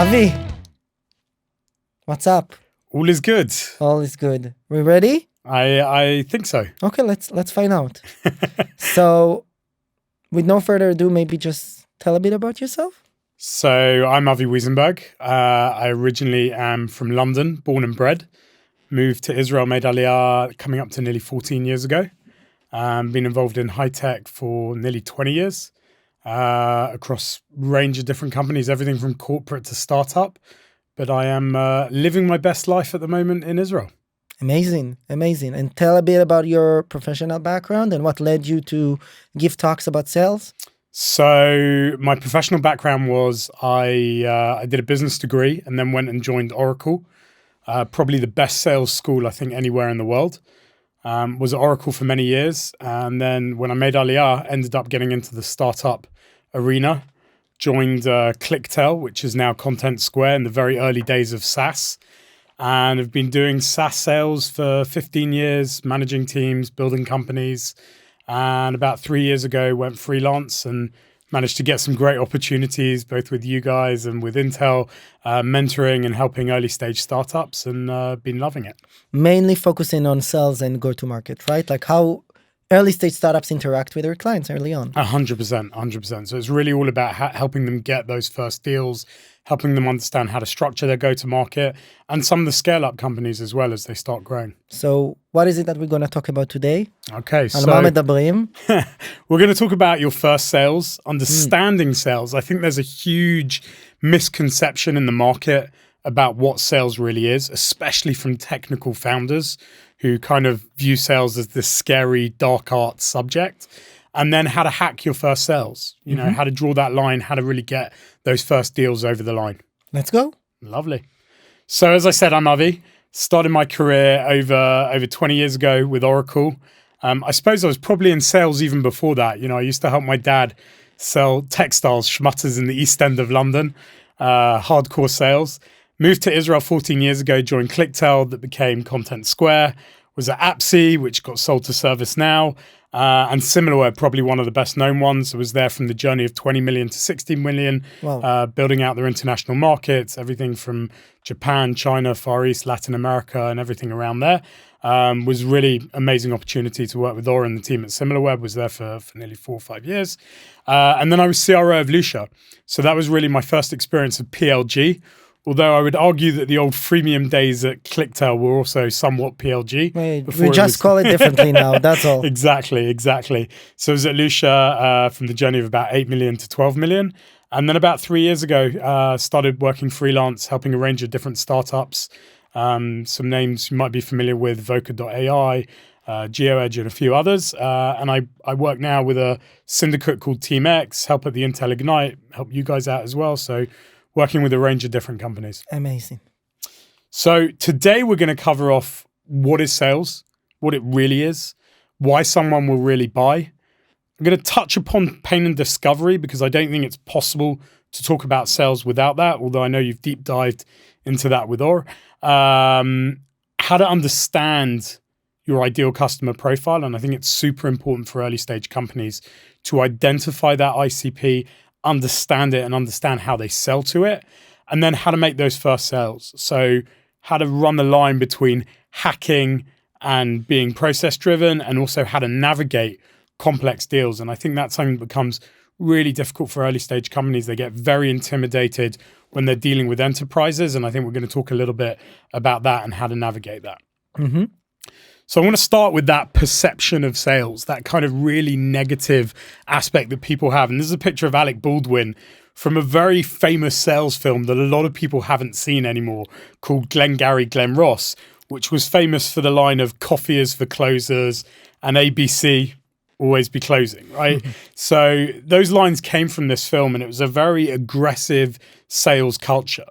Avi, what's up? All is good. All is good. We ready? I think so. Okay, let's find out. So, with no further ado, maybe just tell a bit about yourself. So I'm Avi Wiesnberg. I originally am from London, born and bred. Moved to Israel, made Aliyah coming up to nearly 14 years ago. Been involved in high tech for nearly 20 years across a range of different companies, everything from corporate to startup. But I am living my best life at the moment in Israel. Amazing. And tell a bit about your professional background and what led you to give talks about sales. So my professional background was I did a business degree and then went and joined Oracle, probably the best sales school I think anywhere in the world. Was at Oracle for many years, and then when I made Aliyah, ended up getting into the startup arena. Joined ClickTel, which is now Content Square, in the very early days of SaaS, and have been doing SaaS sales for 15 years, managing teams, building companies. And about 3 years ago, went freelance and managed to get some great opportunities, both with you guys and with Intel, mentoring and helping early stage startups, and been loving it. Mainly focusing on sales and go-to-market, right? Like how early stage startups interact with their clients early on. 100%. So it's really all about helping them get those first deals, helping them understand how to structure their go-to-market, and some of the scale-up companies as well as they start growing. So what is it that we're going to talk about today? Okay, so we're going to talk about your first sales, understanding sales. I think there's a huge misconception in the market about what sales really is, especially from technical founders who kind of view sales as this scary, dark art subject. And then how to hack your first sales, you know, how to draw that line, how to really get those first deals over the line. Let's go. Lovely. So as I said, I'm Avi. Started my career over 20 years ago with Oracle. I suppose I was probably in sales even before that. You know, I used to help my dad sell textiles, schmutters in the East End of London, hardcore sales. Moved to Israel 14 years ago, joined ClickTel that became Content Square, was at Apsi, which got sold to ServiceNow, and SimilarWeb, probably one of the best known ones. I was there from the journey of 20 million to 60 million, building out their international markets, everything from Japan, China, Far East, Latin America, and everything around there. Was really amazing opportunity to work with Ora and the team at SimilarWeb, was there for nearly 4 or 5 years. And then I was CRO of Lusha. So that was really my first experience of PLG. Although I would argue that the old freemium days at ClickTel were also somewhat PLG. We just call it differently now, that's all. Exactly. So I was at Lusha from the journey of about 8 million to 12 million. And then about 3 years ago, started working freelance, helping a range of different startups. Some names you might be familiar with, Voca.ai, GeoEdge, and a few others. And I work now with a syndicate called Team X, help at the Intel Ignite, help you guys out as well. So working with a range of different companies. Amazing. So today we're going to cover off what is sales, what it really is, why someone will really buy. I'm going to touch upon pain and discovery because I don't think it's possible to talk about sales without that, although I know you've deep dived into that with Or. How to understand your ideal customer profile. And I think it's super important for early stage companies to identify that ICP, understand it and understand how they sell to it, and then how to make those first sales. So how to run the line between hacking and being process driven, and also how to navigate complex deals. And I think that's something that becomes really difficult for early stage companies. They get very intimidated when they're dealing with enterprises. And I think we're going to talk a little bit about that and how to navigate that. So I want to start with that perception of sales, that kind of really negative aspect that people have. And this is a picture of Alec Baldwin from a very famous sales film that a lot of people haven't seen anymore, called Glengarry Glen Ross, which was famous for the line of coffee is for closers and ABC, always be closing, right? So those lines came from this film, and it was a very aggressive sales culture.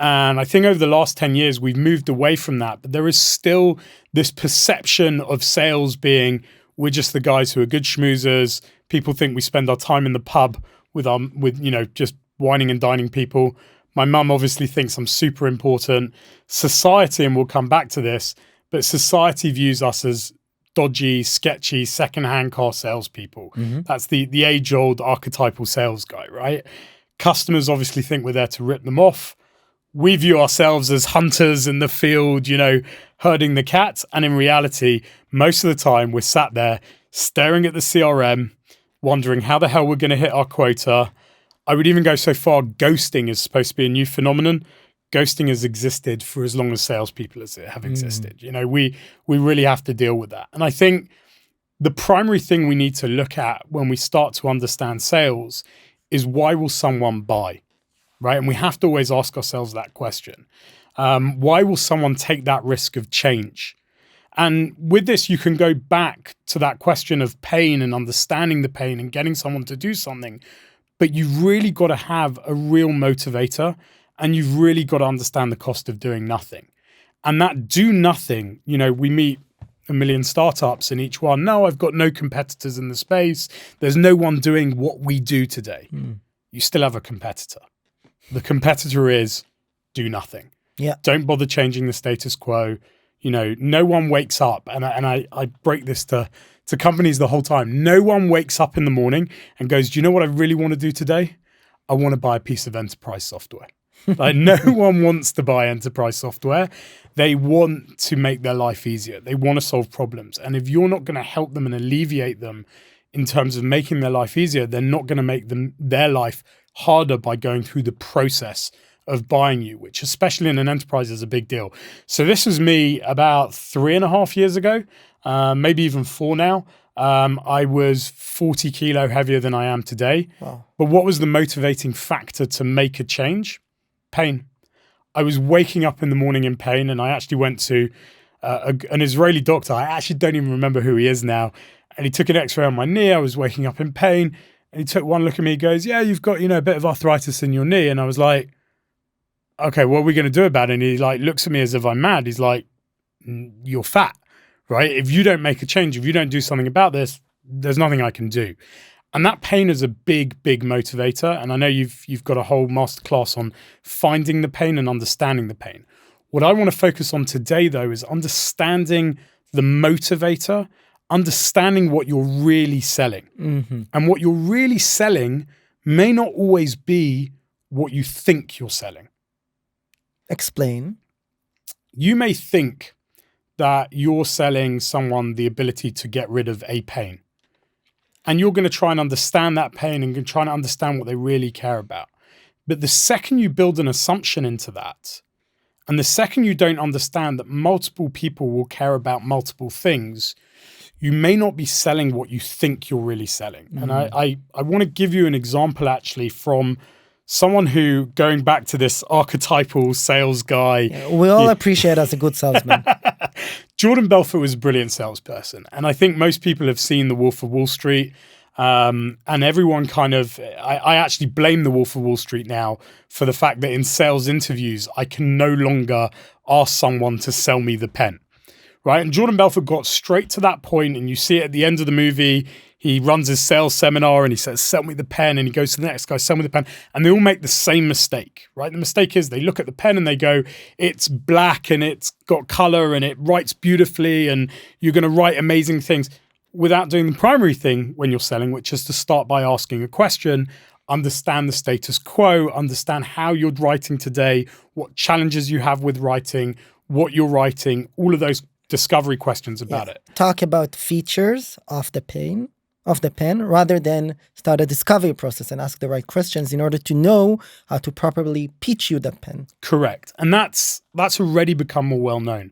And I think over the last 10 years, we've moved away from that. But there is still this perception of sales being, we're just the guys who are good schmoozers. People think we spend our time in the pub with just whining and dining people. My mum obviously thinks I'm super important. Society, and we'll come back to this, but society views us as dodgy, sketchy, secondhand car salespeople. That's the age-old archetypal sales guy, right? Customers obviously think we're there to rip them off. we view ourselves as hunters in the field, herding the cats. And in reality, most of the time we're sat there staring at the CRM, wondering how the hell we're going to hit our quota. I would even go so far, ghosting is supposed to be a new phenomenon. Ghosting has existed for as long as salespeople have existed. We really have to deal with that. And I think the primary thing we need to look at when we start to understand sales is, why will someone buy, right? And we have to always ask ourselves that question. Why will someone take that risk of change? And with this, you can go back to that question of pain and understanding the pain and getting someone to do something. But you've really got to have a real motivator, and you've really got to understand the cost of doing nothing. And that do nothing, we meet a million startups, and each one, no, I've got no competitors in the space. There's no one doing what we do today. You still have a competitor. The competitor is do nothing. Yeah. Don't bother changing the status quo. No one wakes up, and I break this to companies the whole time. No one wakes up in the morning and goes, do you know what I really want to do today? I want to buy a piece of enterprise software. Like, no one wants to buy enterprise software. They want to make their life easier. They want to solve problems. And if you're not going to help them and alleviate them in terms of making their life easier, they're not going to make their life harder by going through the process of buying you, which especially in an enterprise is a big deal. So this was me about 3.5 years ago, maybe even 4 now. I was 40 kilo heavier than I am today. Wow. But what was the motivating factor to make a change? Pain. I was waking up in the morning in pain, and I actually went to an Israeli doctor. I actually don't even remember who he is now. And he took an x-ray on my knee. I was waking up in pain, and he took one look at me. He goes, yeah, you've got, a bit of arthritis in your knee. And I was like, okay, what are we going to do about it? And he looks at me as if I'm mad. He's like, you're fat, right? If you don't make a change, if you don't do something about this, there's nothing I can do. And that pain is a big, big motivator. And I know you've got a whole masterclass on finding the pain and understanding the pain. What I want to focus on today, though, is understanding the motivator, understanding what you're really selling. Mm-hmm. And what you're really selling may not always be what you think you're selling. Explain. You may think that you're selling someone the ability to get rid of a pain. And you're going to try and understand that pain and try and understand what they really care about. But the second you build an assumption into that, and the second you don't understand that multiple people will care about multiple things, you may not be selling what you think you're really selling. Mm. And I want to give you an example actually from someone who, going back to this archetypal sales guy. Yeah, we all appreciate as a good salesman. Jordan Belfort was a brilliant salesperson. And I think most people have seen The Wolf of Wall Street. And everyone I actually blame The Wolf of Wall Street now for the fact that in sales interviews, I can no longer ask someone to sell me the pen. Right. And Jordan Belfort got straight to that point, and you see it at the end of the movie. He runs his sales seminar and he says, sell me the pen. And he goes to the next guy, sell me the pen. And they all make the same mistake, right? The mistake is they look at the pen and they go, it's black and it's got color and it writes beautifully and you're going to write amazing things, without doing the primary thing when you're selling, which is to start by asking a question, understand the status quo, understand how you're writing today, what challenges you have with writing, what you're writing, all of those discovery questions about it. Talk about features of the pen rather than start a discovery process and ask the right questions in order to know how to properly pitch you that pen. Correct. And that's already become more well known.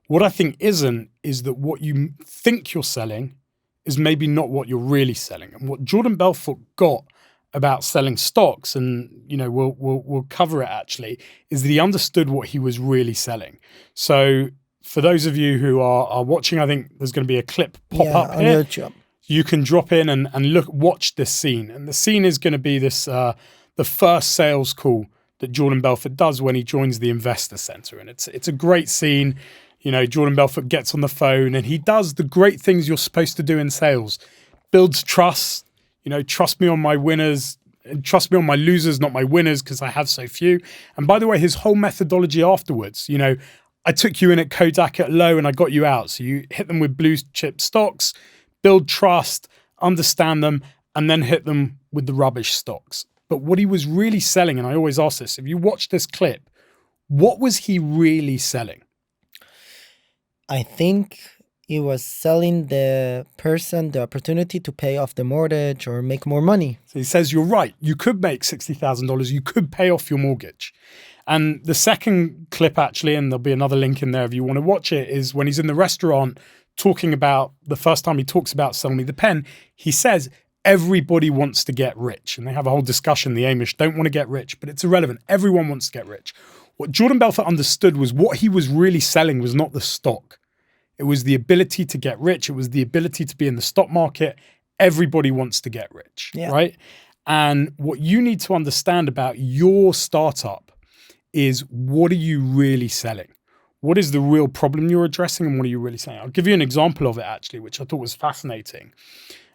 What I think isn't is that what you think you're selling is maybe not what you're really selling. And what Jordan Belfort got about selling stocks, and we'll cover it actually, is that he understood what he was really selling. So for those of you who are watching, I think there's going to be a clip pop up on here. YouTube. You can drop in and watch this scene. And the scene is going to be this the first sales call that Jordan Belfort does when he joins the Investor Center. And it's a great scene. Jordan Belfort gets on the phone and he does the great things you're supposed to do in sales. Builds trust, trust me on my winners, and trust me on my losers, not my winners, because I have so few. And by the way, his whole methodology afterwards, I took you in at Kodak at low and I got you out. So you hit them with blue chip stocks, build trust, understand them, and then hit them with the rubbish stocks. But what he was really selling, and I always ask this, if you watch this clip, What was he really selling? I think he was selling the person the opportunity to pay off the mortgage or make more money. So he says, you're right. You could make $60,000. You could pay off your mortgage. And the second clip, actually, and there'll be another link in there if you want to watch it, is when he's in the restaurant talking about the first time he talks about Sell Me the Pen. He says, everybody wants to get rich. And they have a whole discussion. The Amish don't want to get rich, but it's irrelevant. Everyone wants to get rich. What Jordan Belfort understood was what he was really selling was not the stock. It was the ability to get rich. It was the ability to be in the stock market. Everybody wants to get rich, right? And what you need to understand about your startup is, what are you really selling? What is the real problem you're addressing, and what are you really saying? I'll give you an example of it, actually, which I thought was fascinating.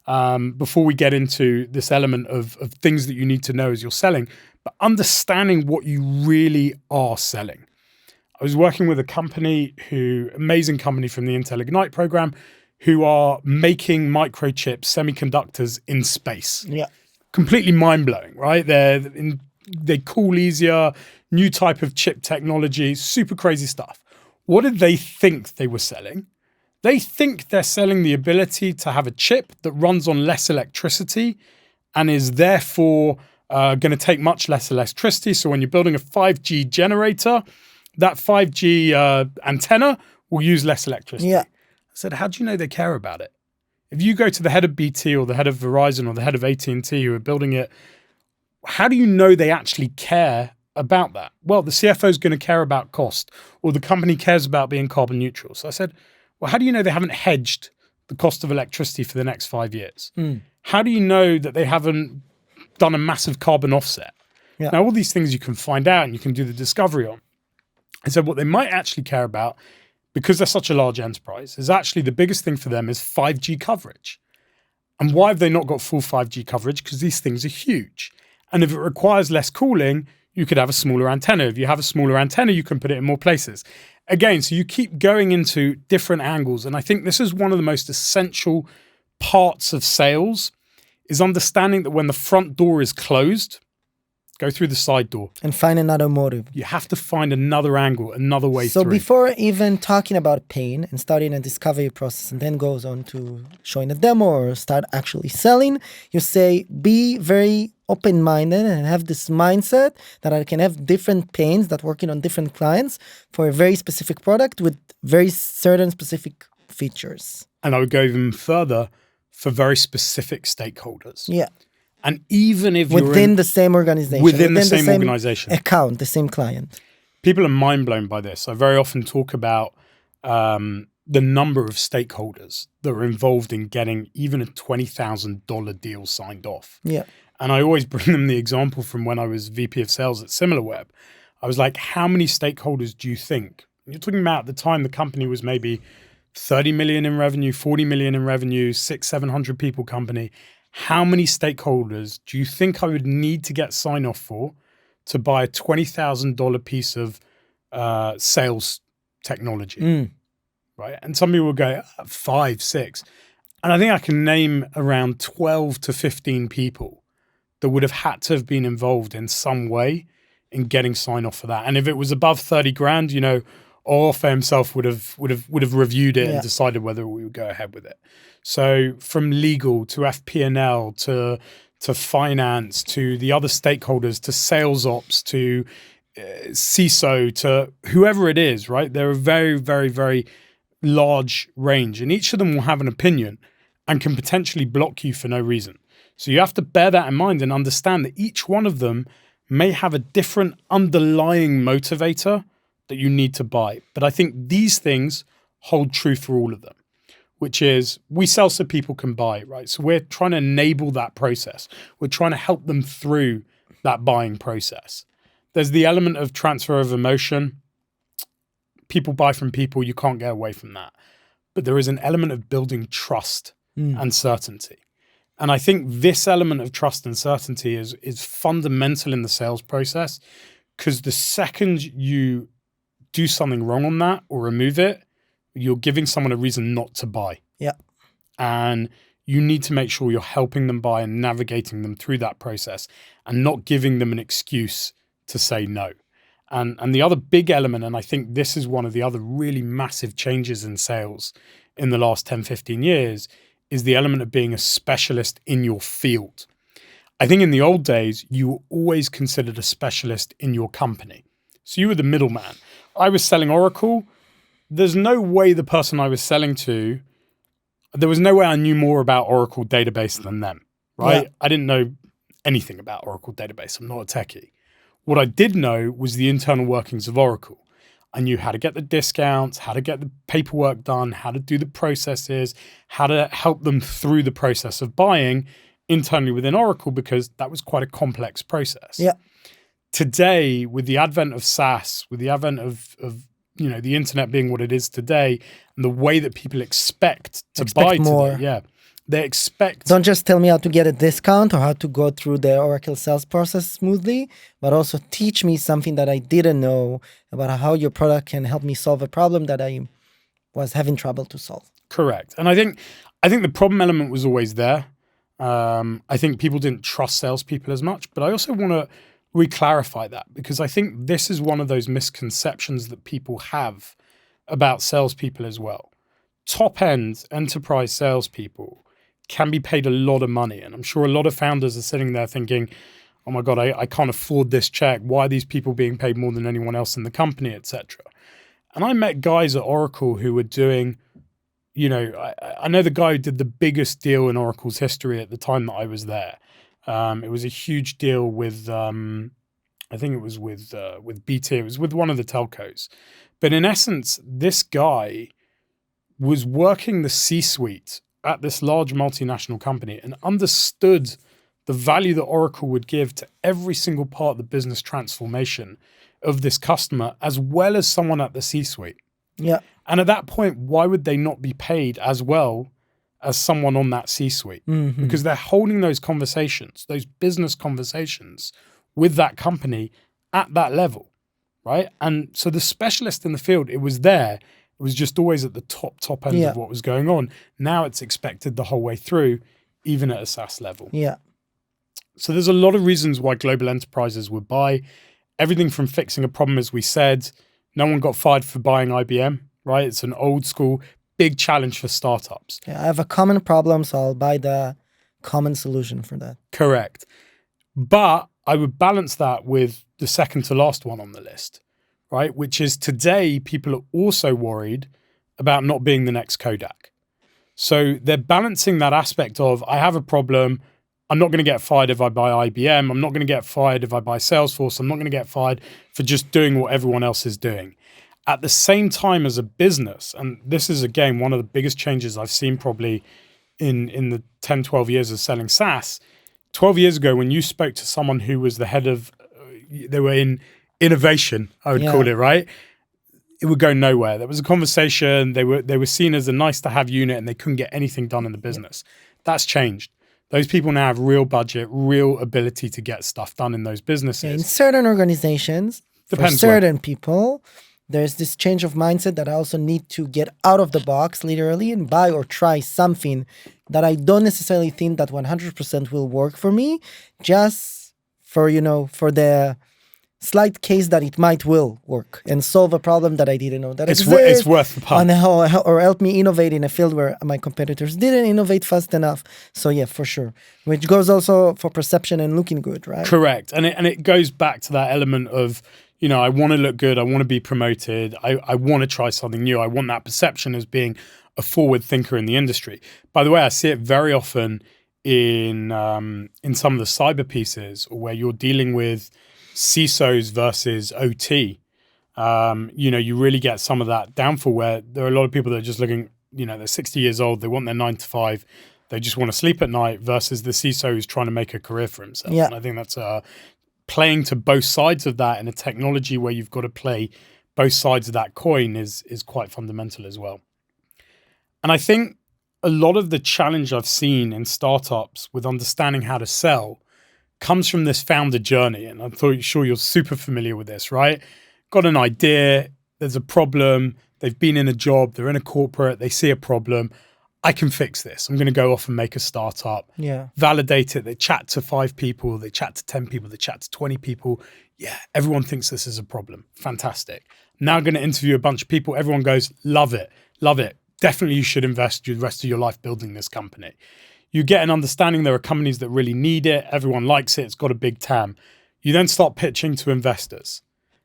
Before we get into this element of things that you need to know as you're selling, but understanding what you really are selling. I was working with a company amazing company from the Intel Ignite program, who are making microchips, semiconductors in space. Yeah. Completely mind-blowing, right? They cool easier, new type of chip technology, super crazy stuff. What did they think they were selling? They think they're selling the ability to have a chip that runs on less electricity and is therefore going to take much less electricity. So when you're building a 5G generator, that 5G antenna will use less electricity. Yeah. I said, how do you know they care about it? If you go to the head of BT or the head of Verizon or the head of AT&T who are building it, how do you know they actually care about that? Well, the CFO is going to care about cost, or the company cares about being carbon neutral. So I said, well, how do you know they haven't hedged the cost of electricity for the next 5 years? How do you know that they haven't done a massive carbon offset? Yeah. Now, all these things you can find out and you can do the discovery on. I said, what they might actually care about, because they're such a large enterprise, is actually the biggest thing for them is 5G coverage. And why have they not got full 5G coverage? Because these things are huge. And if it requires less cooling, you could have a smaller antenna. If you have a smaller antenna, you can put it in more places. Again, so you keep going into different angles. And I think this is one of the most essential parts of sales, is understanding that when the front door is closed, go through the side door. And find another motive. You have to find another angle, another way So through. before even talking about pain and starting a discovery process and then goes on to showing a demo or start actually selling, you say, be very open-minded and have this mindset that I can have different pains that working on different clients for a very specific product with very certain specific features. And I would go even further, for very specific stakeholders. Yeah. And even if within the same organization, within the same organization, account, the same client, people are mind blown by this. I very often talk about the number of stakeholders that are involved in getting even a $20,000 deal signed off. Yeah. And I always bring them the example from when I was VP of sales at SimilarWeb. I was like, how many stakeholders do you think? You're talking about at the time the company was maybe 30 million in revenue, 40 million in revenue, 600-700 people company. How many stakeholders do you think I would need to get sign off for to buy a $20,000 piece of sales technology? Right. And some people will go 5, 6. And I think I can name around 12 to 15 people that would have had to have been involved in some way in getting sign off for that. And if it was above 30 grand, you know, Orfe himself would have reviewed it and decided whether we would go ahead with it. So from legal to FP&L to finance to the other stakeholders to sales ops to CISO to whoever it is, right? They're a very, very, very large range, and each of them will have an opinion and can potentially block you for no reason. So you have to bear that in mind and understand that each one of them may have a different underlying motivator that you need to buy. But I think these things hold true for all of them, which is we sell so people can buy, right? So we're trying to enable that process. We're trying to help them through that buying process. There's the element of transfer of emotion. People buy from people. You can't get away from that. But there is an element of building trust and certainty. And I think this element of trust and certainty is fundamental in the sales process, because the second you do something wrong on that or remove it, you're giving someone a reason not to buy. Yeah. And you need to make sure you're helping them buy and navigating them through that process and not giving them an excuse to say no. And the other big element, and I think this is one of the other really massive changes in sales in the last 10, 15 years, is the element of being a specialist in your field. I think in the old days, you were always considered a specialist in your company. So you were the middleman. I was selling Oracle. There's no way the person I was selling to, there was no way I knew more about Oracle database than them, right? Yeah. I didn't know anything about Oracle database. I'm not a techie. What I did know was the internal workings of Oracle. I knew how to get the discounts, how to get the paperwork done, how to do the processes, how to help them through the process of buying internally within Oracle, because that was quite a complex process. Yeah. Today, with the advent of SaaS, with the advent of the internet being what it is today, and the way that people expect buy more. Today, yeah, they expect. Don't just tell me how to get a discount or how to go through the Oracle sales process smoothly, but also teach me something that I didn't know about how your product can help me solve a problem that I was having trouble to solve. Correct. And I think the problem element was always there. I think people didn't trust salespeople as much, but I also want to re-clarify that, because I think this is one of those misconceptions that people have about salespeople as well. Top-end enterprise salespeople can be paid a lot of money, and I'm sure a lot of founders are sitting there thinking, oh my God, I can't afford this check. Why are these people being paid more than anyone else in the company, etc.? And I met guys at Oracle who were doing, I know the guy who did the biggest deal in Oracle's history at the time that I was there. It was a huge deal with, I think it was with BT. It was with one of the telcos. But in essence, this guy was working the C-suite at this large multinational company and understood the value that Oracle would give to every single part of the business transformation of this customer, as well as someone at the C-suite. Yeah. And at that point, why would they not be paid as well as someone on that C-suite? Mm-hmm. Because they're holding those conversations, those business conversations with that company at that level, right? And so the specialist in the field, it was there. It was just always at the top end of what was going on. Now it's expected the whole way through, even at a SaaS level. Yeah. So there's a lot of reasons why global enterprises would buy. Everything from fixing a problem, as we said. No one got fired for buying IBM, right? It's an old school, big challenge for startups. Yeah, I have a common problem, so I'll buy the common solution for that. Correct. But I would balance that with the second to last one on the list, right? Which is today, people are also worried about not being the next Kodak. So they're balancing that aspect of, I have a problem. I'm not going to get fired if I buy IBM. I'm not going to get fired if I buy Salesforce. I'm not going to get fired for just doing what everyone else is doing. At the same time as a business, and this is, again, one of the biggest changes I've seen probably in the 10, 12 years of selling SaaS. 12 years ago, when you spoke to someone who was the head of, they were in innovation, I would call it, right? It would go nowhere. There was a conversation. They were seen as a nice to have unit and they couldn't get anything done in the business. That's changed. Those people now have real budget, real ability to get stuff done in those businesses. In certain organizations, for certain people, there's this change of mindset that I also need to get out of the box literally and buy or try something that I don't necessarily think that 100% will work for me, just for, for the slight case that it will work and solve a problem that I didn't know that exists. It's worth the punt. Or help me innovate in a field where my competitors didn't innovate fast enough. So yeah, for sure. Which goes also for perception and looking good, right? Correct. And it goes back to that element of, I want to look good. I want to be promoted. I want to try something new. I want that perception as being a forward thinker in the industry. By the way, I see it very often in some of the cyber pieces where you're dealing with CISOs versus OT. You really get some of that downfall where there are a lot of people that are just looking, they're 60 years old. They want their 9 to 5. They just want to sleep at night versus the CISO who's trying to make a career for himself. Yeah. And I think that's playing to both sides of that in a technology where you've got to play both sides of that coin is quite fundamental as well. And I think a lot of the challenge I've seen in startups with understanding how to sell comes from this founder journey. And I'm sure you're super familiar with this, right? Got an idea, there's a problem, they've been in a job, they're in a corporate, they see a problem. I can fix this. I'm going to go off and make a startup, validate it. They chat to 5 people, they chat to 10 people, they chat to 20 people. Yeah, everyone thinks this is a problem. Fantastic. Now I'm going to interview a bunch of people. Everyone goes, love it, love it. Definitely you should invest the rest of your life building this company. You get an understanding there are companies that really need it. Everyone likes it. It's got a big TAM. You then start pitching to investors.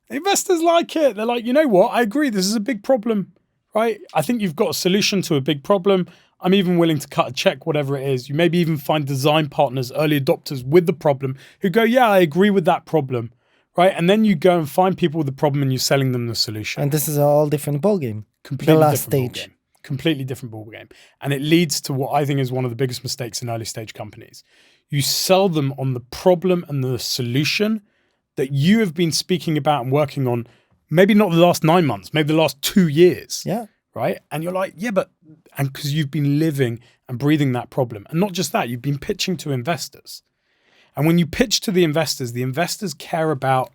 The investors like it. They're like, you know what? I agree. This is a big problem, right? I think you've got a solution to a big problem. I'm even willing to cut a check, whatever it is. You maybe even find design partners, early adopters with the problem who go, yeah, I agree with that problem, right? And then you go and find people with the problem and you're selling them the solution. And this is a all different ballgame. Completely the last different stage. Ballgame. Completely different ballgame. And it leads to what I think is one of the biggest mistakes in early stage companies. You sell them on the problem and the solution that you have been speaking about and working on, maybe not the last 9 months, maybe the last 2 years. Yeah. Right? And you're like, yeah, and because you've been living and breathing that problem. And not just that, you've been pitching to investors. And when you pitch to the investors care about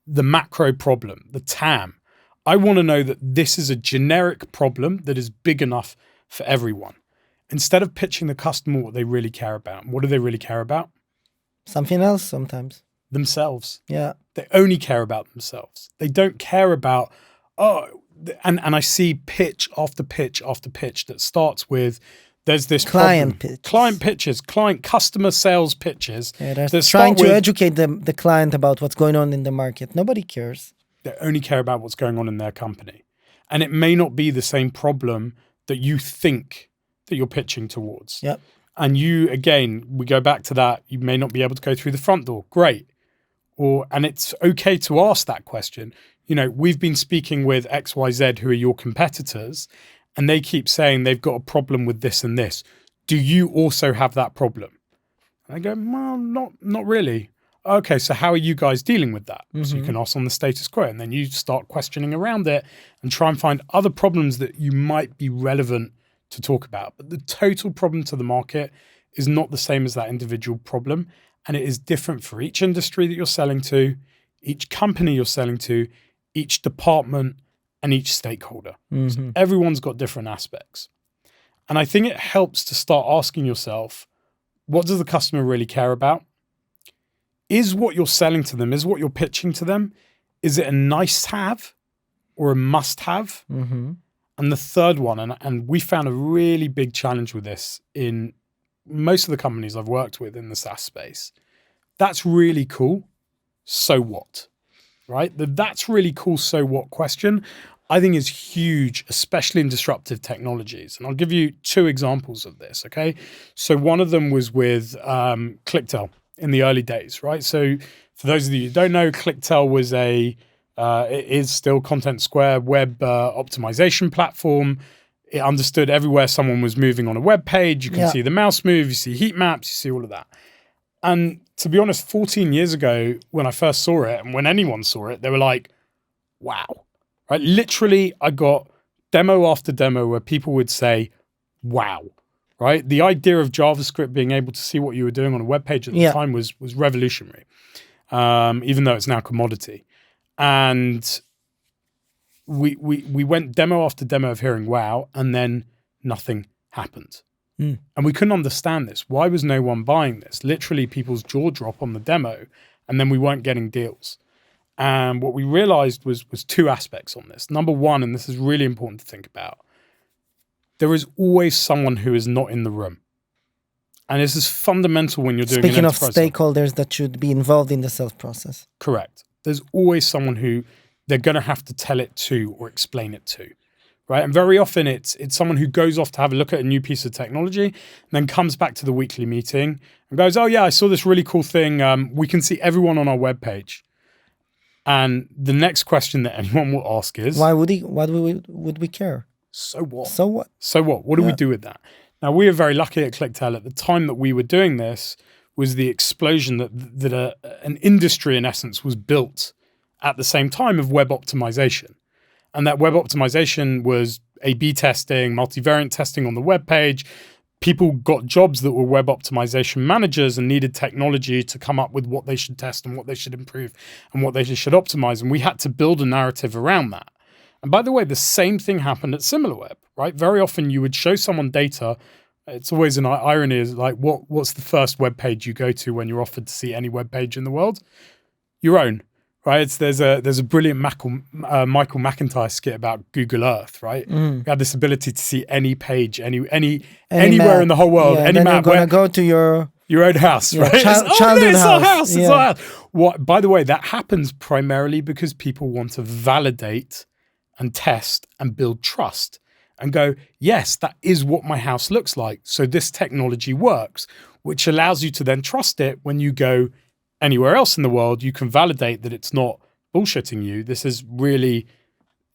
the macro problem, the TAM. I want to know that this is a generic problem that is big enough for everyone. Instead of pitching the customer what they really care about. What do they really care about? Something else sometimes. Themselves. Yeah. They only care about themselves. They don't care about, and I see pitch after pitch after pitch that starts with, there's this client pitches, customer sales pitches. Yeah, they're trying to educate the client about what's going on in the market. Nobody cares. They only care about what's going on in their company. And it may not be the same problem that you think that you're pitching towards. Yep. And you, again, we go back to that, you may not be able to go through the front door. Great. And it's okay to ask that question. You know, we've been speaking with XYZ who are your competitors, and they keep saying they've got a problem with this and this. Do you also have that problem? And I go, well, not really. Okay, so how are you guys dealing with that? Mm-hmm. So you can ask on the status quo, and then you start questioning around it and try and find other problems that you might be relevant to talk about. But the total problem to the market is not the same as that individual problem. And it is different for each industry that you're selling to, each company you're selling to, each department, and each stakeholder. Mm-hmm. So everyone's got different aspects. And I think it helps to start asking yourself, what does the customer really care about? Is what you're selling to them, is what you're pitching to them, is it a nice have or a must have? Mm-hmm. And the third one, and we found a really big challenge with this in most of the companies I've worked with in the SaaS space. That's really cool. So what? Right? That's really cool. So what question I think is huge, especially in disruptive technologies. And I'll give you 2 examples of this. Okay. So one of them was with ClickTel in the early days, right? So for those of you who don't know, ClickTel was it is still Content Square web optimization platform. It understood everywhere someone was moving on a web page. You can see the mouse move, you see heat maps, you see all of that. And to be honest, 14 years ago, when I first saw it, and when anyone saw it, they were like, wow. Right? Literally, I got demo after demo where people would say, wow. Right? The idea of JavaScript being able to see what you were doing on a web page at the time was revolutionary, even though it's now commodity. And we went demo after demo of hearing wow, and then nothing happened. And we couldn't understand this. Why was no one buying this? Literally, people's jaw drop on the demo, and then we weren't getting deals. And what we realized was 2 aspects on this. Number one, and this is really important to think about, there is always someone who is not in the room. And this is fundamental when you're doing Speaking of stakeholders that should be involved in the sales process. Correct. There's always someone who they're going to have to tell it to or explain it to. Right. And very often it's someone who goes off to have a look at a new piece of technology and then comes back to the weekly meeting and goes, oh, yeah, I saw this really cool thing. We can see everyone on our webpage. And the next question that anyone will ask is, why would we care? So what? So what? So what? What do we do with that? Now, we were very lucky at ClickTel at the time that we were doing this was the explosion that an industry, in essence, was built at the same time of web optimization. And that web optimization was A/B testing, multivariant testing on the web page. People got jobs that were web optimization managers and needed technology to come up with what they should test and what they should improve and what they should optimize. And we had to build a narrative around that. And by the way, the same thing happened at SimilarWeb, right? Very often you would show someone data. It's always an irony, is like, what's the first web page you go to when you're offered to see any web page in the world? Your own, right? There's a brilliant Michael McIntyre skit about Google Earth, right? You have this ability to see any page, anywhere map in the whole world, any then map. You're gonna go to your own house, right? childhood it's our house. It's Yeah. our house. What? By the way, that happens primarily because people want to validate and test and build trust and go, yes, that is what my house looks like. So this technology works, which allows you to then trust it when you go anywhere else in the world. You can validate that it's not bullshitting you. This is really,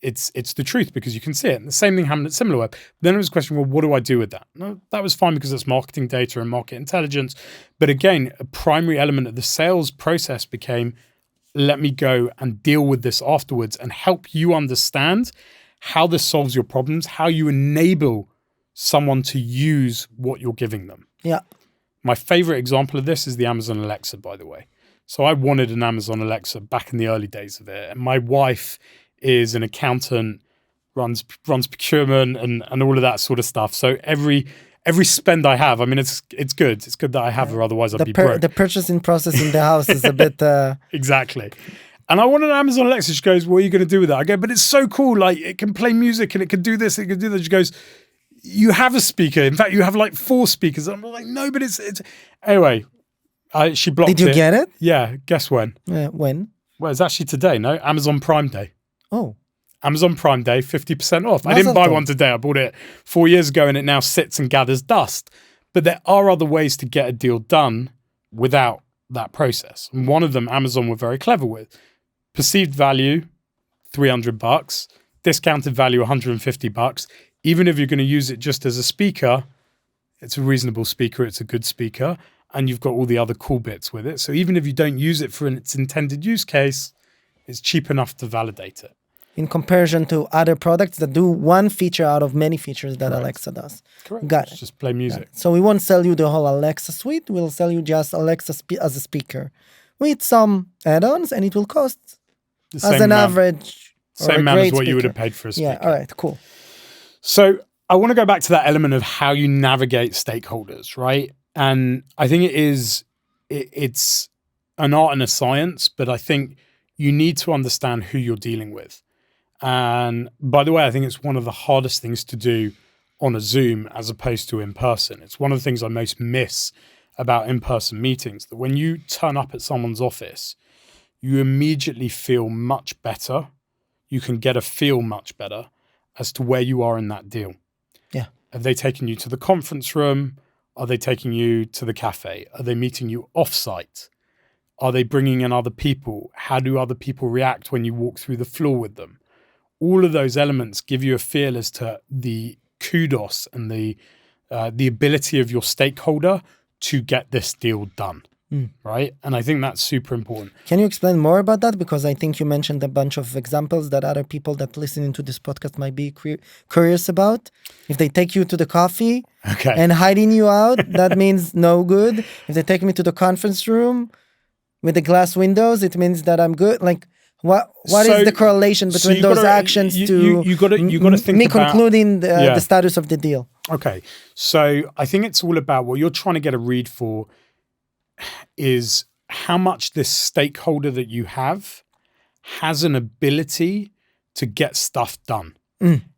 it's the truth because you can see it. And the same thing happened at SimilarWeb. Then it was a question, well, what do I do with that? No, that was fine because it's marketing data and market intelligence. But again, a primary element of the sales process became, let me go and deal with this afterwards and help you understand how this solves your problems, how you enable someone to use what you're giving them. Yeah. My favorite example of this is the Amazon Alexa, by the way. So I wanted an Amazon Alexa back in the early days of it. And my wife is an accountant, runs procurement and all of that sort of stuff. So every spend I have, I mean, it's good. It's good that I have her, otherwise I'd be broke. The purchasing process in the house is a bit... Exactly. And I wanted an Amazon Alexa. She goes, what are you going to do with that? I go, but it's so cool. Like, it can play music and it can do this, it can do that. She goes, you have a speaker. In fact, you have like 4 speakers. I'm like, no, but it's... Anyway, she blocked it. Did you get it? Yeah. Guess when? When? Well, it's actually today, no? Amazon Prime Day. Oh. Amazon Prime Day, 50% off. I didn't buy one today. I bought it 4 years ago and it now sits and gathers dust. But there are other ways to get a deal done without that process. And one of them, Amazon were very clever with. Perceived value, $300. Discounted value, $150. Even if you're going to use it just as a speaker, it's a reasonable speaker. It's a good speaker. And you've got all the other cool bits with it. So even if you don't use it for its intended use case, it's cheap enough to validate it. In comparison to other products that do one feature out of many features that Alexa does. Correct. Got it. Just play music. So we won't sell you the whole Alexa suite. We'll sell you just Alexa as a speaker with some add-ons, and it will cost as an average. Same amount as what you would have paid for a speaker. Yeah, all right, cool. So I want to go back to that element of how you navigate stakeholders, right? And I think it's an art and a science, but I think you need to understand who you're dealing with. And by the way, I think it's one of the hardest things to do on a Zoom as opposed to in person. It's one of the things I most miss about in-person meetings, that when you turn up at someone's office, you immediately feel much better. You can get a feel much better as to where you are in that deal. Yeah. Have they taken you to the conference room? Are they taking you to the cafe? Are they meeting you off-site? Are they bringing in other people? How do other people react when you walk through the floor with them? All of those elements give you a feel as to the kudos and the ability of your stakeholder to get this deal done, right? And I think that's super important. Can you explain more about that? Because I think you mentioned a bunch of examples that other people that listening to this podcast might be curious about. If they take you to the coffee and hiding you out, that means no good. If they take me to the conference room with the glass windows, it means that I'm good. Like, what is the correlation between those actions to you got to think me about concluding the status of the deal? Okay, so I think it's all about what you're trying to get a read for is how much this stakeholder that you have has an ability to get stuff done.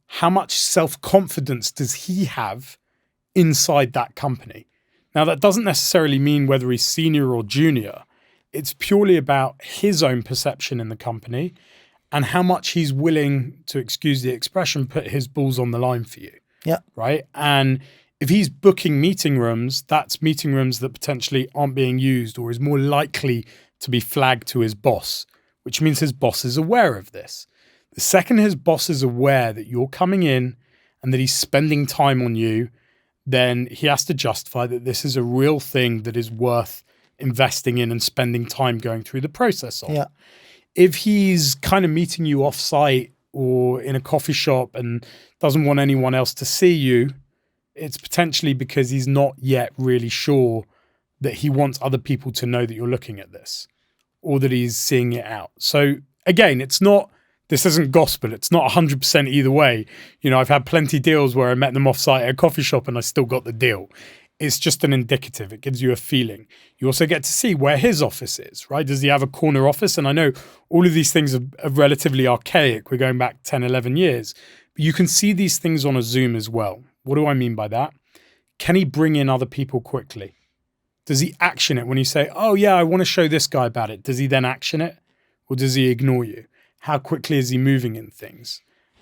How much self-confidence does he have inside that company? Now, that doesn't necessarily mean whether he's senior or junior. It's purely about his own perception in the company and how much he's willing to, excuse the expression, put his balls on the line for you. Yeah. Right. And if he's booking meeting rooms, that's meeting rooms that potentially aren't being used or is more likely to be flagged to his boss, which means his boss is aware of this. The second his boss is aware that you're coming in and that he's spending time on you, then he has to justify that this is a real thing that is worth investing in and spending time going through the process on. Yeah. If he's kind of meeting you off-site or in a coffee shop and doesn't want anyone else to see you, it's potentially because he's not yet really sure that he wants other people to know that you're looking at this or that he's seeing it out. So again, this isn't gospel. It's not 100% either way. I've had plenty deals where I met them offsite at a coffee shop and I still got the deal. It's just an indicative. It gives you a feeling. You also get to see where his office is, right? Does he have a corner office? And I know all of these things are relatively archaic. We're going back 10, 11 years. But you can see these things on a Zoom as well. What do I mean by that? Can he bring in other people quickly? Does he action it when you say, oh yeah, I want to show this guy about it? Does he then action it? Or does he ignore you? How quickly is he moving in things?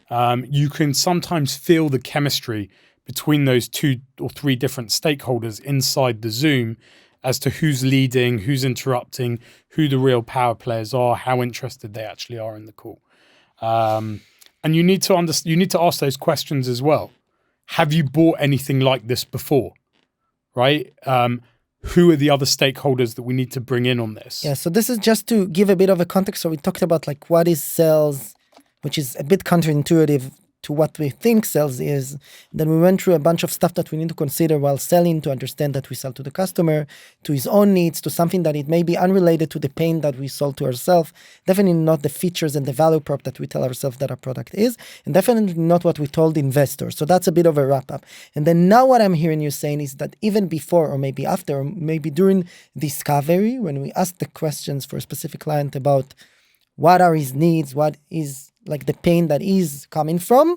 You can sometimes feel the chemistry between those 2 or 3 different stakeholders inside the Zoom as to who's leading, who's interrupting, who the real power players are, how interested they actually are in the call. And you need to ask those questions as well. Have you bought anything like this before? Right? Who are the other stakeholders that we need to bring in on this? Yeah, so this is just to give a bit of a context. So we talked about like what is sales, which is a bit counterintuitive to what we think sales is. Then we went through a bunch of stuff that we need to consider while selling, to understand that we sell to the customer, to his own needs, to something that it may be unrelated to the pain that we sold to ourselves, definitely not the features and the value prop that we tell ourselves that our product is, and definitely not what we told investors. So that's a bit of a wrap up. And then now what I'm hearing you saying is that even before or maybe after or maybe during discovery, when we ask the questions for a specific client about what are his needs, what is like the pain that is coming from,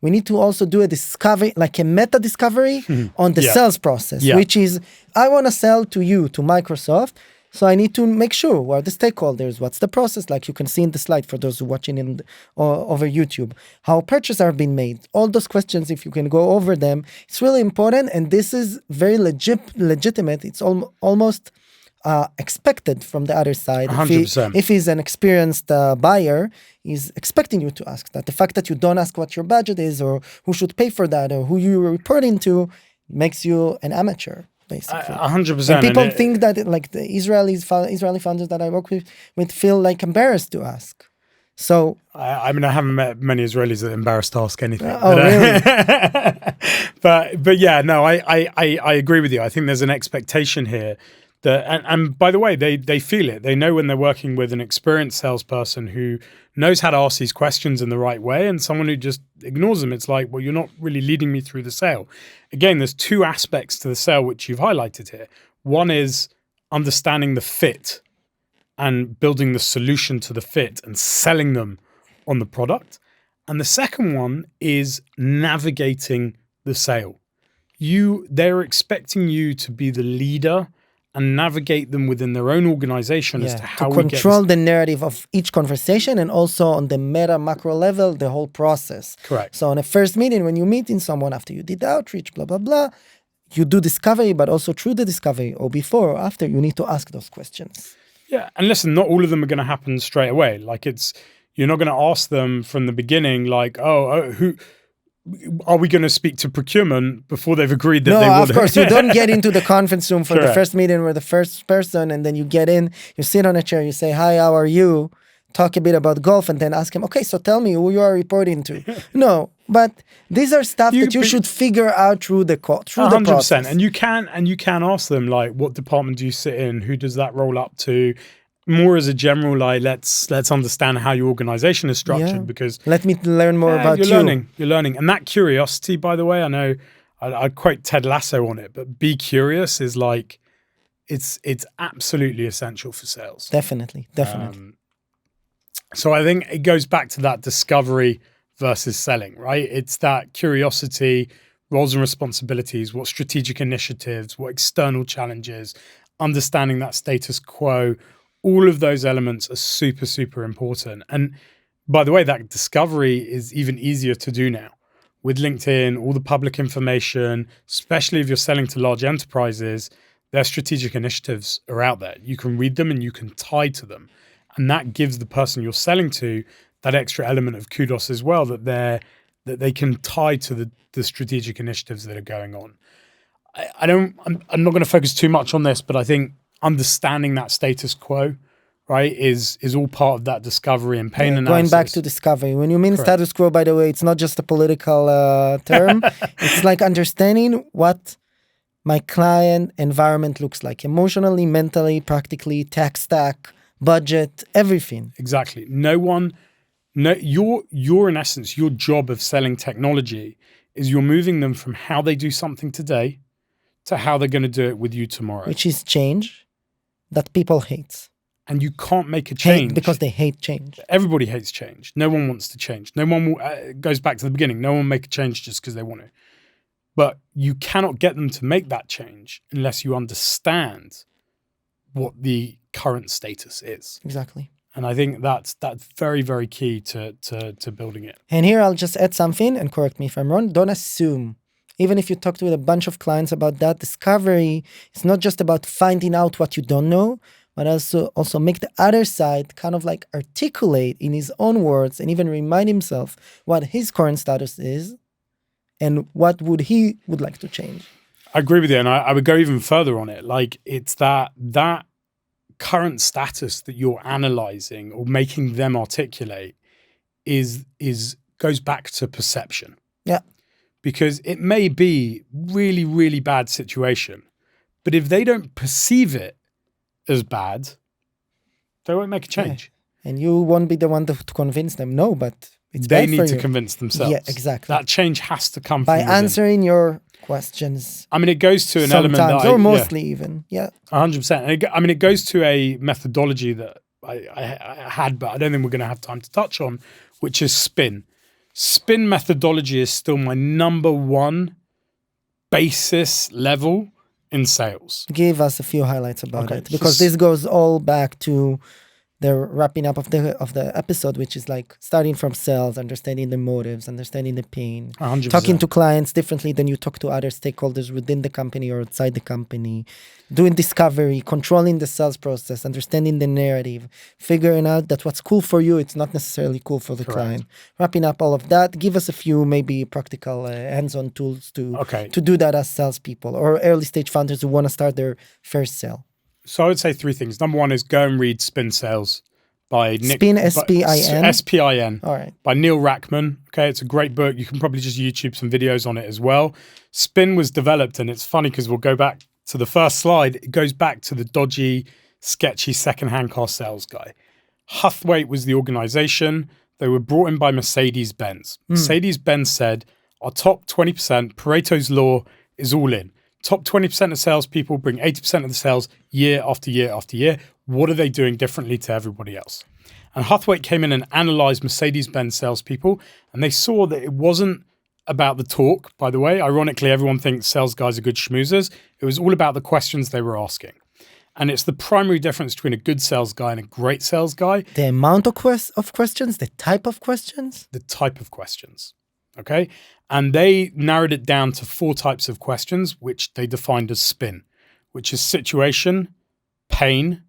we need to also do a discovery, like a meta discovery on the sales process, which is, I want to sell to you, to Microsoft. So I need to make sure what are the stakeholders, what's the process, like you can see in the slide for those who are watching over YouTube, how purchases are being made. All those questions, if you can go over them, it's really important. And this is very legitimate. It's almost expected from the other side. 100%. If he's an experienced buyer, he's expecting you to ask that. The fact that you don't ask what your budget is or who should pay for that or who you're reporting to makes you an amateur, basically. 100%. And people think that like the Israeli founders that I work with feel like embarrassed to ask. So I haven't met many Israelis that are embarrassed to ask anything. Really? but yeah, no, I agree with you. I think there's an expectation here. And by the way, they feel it. They know when they're working with an experienced salesperson who knows how to ask these questions in the right way, and someone who just ignores them. It's like, well, you're not really leading me through the sale. Again, there's 2 aspects to the sale which you've highlighted here. One is understanding the fit and building the solution to the fit and selling them on the product. And the second one is navigating the sale. They're expecting you to be the leader and navigate them within their own organization as to how we control the narrative of each conversation, and also on the meta macro level, the whole process. Correct. So on a first meeting, when you're meeting someone after you did the outreach, blah, blah, blah, you do discovery, but also through the discovery or before or after, you need to ask those questions. Yeah. And listen, not all of them are going to happen straight away. Like you're not going to ask them from the beginning, like, who are we going to speak to procurement before they've agreed that they will? No, of course. You don't get into the conference room for the first meeting with the first person, and then you get in, you sit on a chair, you say, hi, how are you? Talk a bit about golf, and then ask him, okay, so tell me who you are reporting to. No, but these are stuff that you should figure out through the process. 100%. And you can ask them, like, what department do you sit in? Who does that roll up to? More as a general, like, let's understand how your organization is structured, because let me learn more about you. You're learning. And that curiosity, by the way, I know I'd quote Ted Lasso on it, but be curious is like, it's absolutely essential for sales. Definitely. So I think it goes back to that discovery versus selling, right? It's that curiosity, roles and responsibilities, what strategic initiatives, what external challenges, understanding that status quo. All of those elements are super, super important. And by the way, that discovery is even easier to do now. With LinkedIn, all the public information, especially if you're selling to large enterprises, their strategic initiatives are out there. You can read them and you can tie to them. And that gives the person you're selling to that extra element of kudos as well, that they can tie to the strategic initiatives that are going on. I'm not going to focus too much on this, but I think understanding that status quo, right, is all part of that discovery and pain analysis. Going back to discovery. When you mean status quo, by the way, it's not just a political term. It's like understanding what my client environment looks like, emotionally, mentally, practically, tech stack, budget, everything. Exactly. No one No, you're in essence, your job of selling technology is you're moving them from how they do something today to how they're going to do it with you tomorrow. Which is change that people hate. And you can't make a change. Because they hate change. Everybody hates change. No one wants to change. No one will, goes back to the beginning. No one will make a change just because they want to. But you cannot get them to make that change unless you understand what the current status is. Exactly. And I think that's very, very key to building it. And here I'll just add something, and correct me if I'm wrong. Don't assume. Even if you talked with a bunch of clients about that, discovery is not just about finding out what you don't know, but also make the other side kind of like articulate in his own words and even remind himself what his current status is and what he would like to change. I agree with you, and I would go even further on it. Like, it's that current status that you're analyzing or making them articulate goes back to perception. Yeah. Because it may be really, really bad situation, but if they don't perceive it as bad, they won't make a change. Yeah. And you won't be the one to convince them. No, but it's they bad need for to you. convince themselves. Yeah, exactly. That change has to come by from within. answering your questions. I mean, it goes to an element that or mostly even. Yeah. 100%. I mean, it goes to a methodology that I had, but I don't think we're going to have time to touch on, which is SPIN. SPIN methodology is still my number one basis level in sales. Give us a few highlights about it, because this goes all back to the wrapping up of the episode, which is like starting from sales, understanding the motives, understanding the pain, 100%. Talking to clients differently than you talk to other stakeholders within the company or outside the company, doing discovery, controlling the sales process, understanding the narrative, figuring out that what's cool for you, it's not necessarily cool for the client. Wrapping up all of that, give us a few maybe practical hands-on tools to do that as salespeople or early stage founders who want to start their first sale. So I would say three things. Number one is go and read Spin Sales by Nick. Spin, S-P-I-N? S-P-I-N. All right. By Neil Rackman. Okay, it's a great book. You can probably just YouTube some videos on it as well. Spin was developed, and it's funny because we'll go back to the first slide. It goes back to the dodgy, sketchy second-hand car sales guy. Huthwaite was the organization. They were brought in by Mercedes-Benz. Mercedes-Benz said, our top 20%, Pareto's law is all in. Top 20% of salespeople bring 80% of the sales year after year after year. What are they doing differently to everybody else? And Huthwaite came in and analyzed Mercedes-Benz salespeople, and they saw that it wasn't about the talk, by the way. Ironically, everyone thinks sales guys are good schmoozers. It was all about the questions they were asking. And it's the primary difference between a good sales guy and a great sales guy. The amount of questions, the type of questions? The type of questions. Okay. And they narrowed it down to 4 types of questions, which they defined as SPIN, which is situation, pain,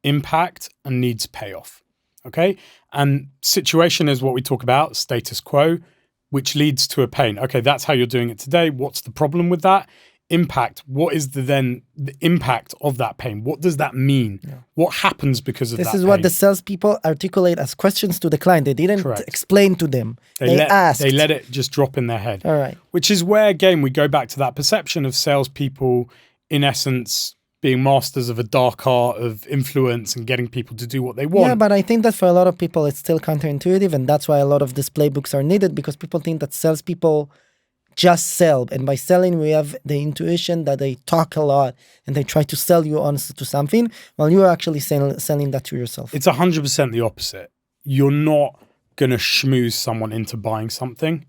impact, and needs payoff. Okay. And situation is what we talk about, status quo, which leads to a pain. Okay. That's how you're doing it today. What's the problem with that? Impact. What is the impact of that pain? What does that mean? Yeah. What happens because of that? This is what the salespeople articulate as questions to the client. They didn't explain to them. They asked. They let it just drop in their head. All right. Which is where, again, we go back to that perception of salespeople, in essence, being masters of a dark art of influence and getting people to do what they want. Yeah, but I think that for a lot of people, it's still counterintuitive. And that's why a lot of these playbooks are needed, because people think that salespeople just sell, and by selling we have the intuition that they talk a lot and they try to sell you on to something while you're actually selling that to yourself. It's 100% the opposite. You're not going to schmooze someone into buying something.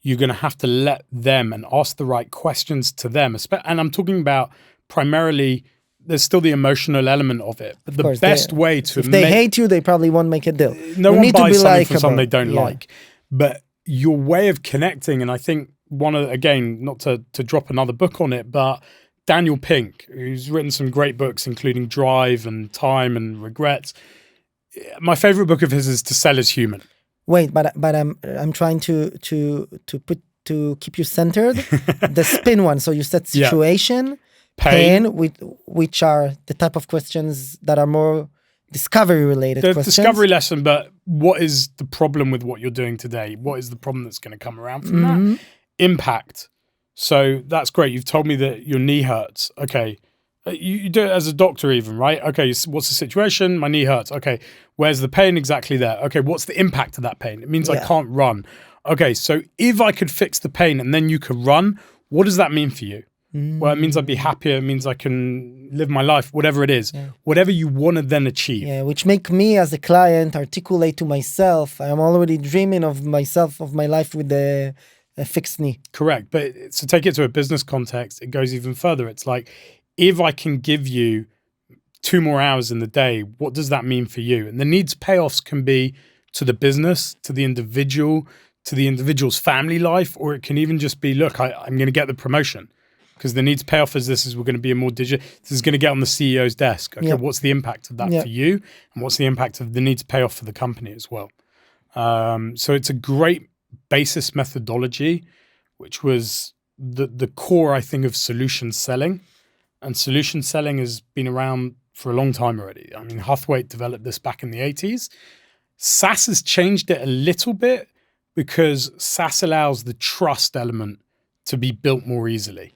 You're going to have to let them and ask the right questions to them. And I'm talking about primarily, there's still the emotional element of it, but the best way to if they hate you, they probably won't make a deal. No one buys something from something they don't like, but your way of connecting, and I think again, not to drop another book on it, but Daniel Pink, who's written some great books, including Drive and Time and Regrets. My favorite book of his is To Sell Is Human. Wait, but I'm trying to keep you centered. The spin one. So you said situation, pain, which are the type of questions that are more discovery related questions. Discovery lesson, but what is the problem with what you're doing today? What is the problem that's going to come around from that? Impact. So that's great. You've told me that your knee hurts. Okay. You do it as a doctor even, right? Okay, so what's the situation? My knee hurts. Okay, where's the pain exactly there? Okay, what's the impact of that pain? It means I can't run. Okay, so if I could fix the pain and then you could run, what does that mean for you? Well, it means I'd be happier. It means I can live my life, whatever it is, whatever you want to then achieve. Yeah, which make me as a client articulate to myself. I'm already dreaming of myself, of my life with a fixed knee. Correct. But to take it to a business context, it goes even further. It's like, if I can give you 2 more hours in the day, what does that mean for you? And the needs payoffs can be to the business, to the individual, to the individual's family life, or it can even just be, look, I'm going to get the promotion. Because the needs payoff is we're going to be a more digital, this is going to get on the CEO's desk. Okay, what's the impact of that for you? And what's the impact of the needs payoff for the company as well? So it's a great basis methodology, which was the core, I think, of solution selling. And solution selling has been around for a long time already. I mean, Huthwaite developed this back in the 80s. SaaS has changed it a little bit because SaaS allows the trust element to be built more easily.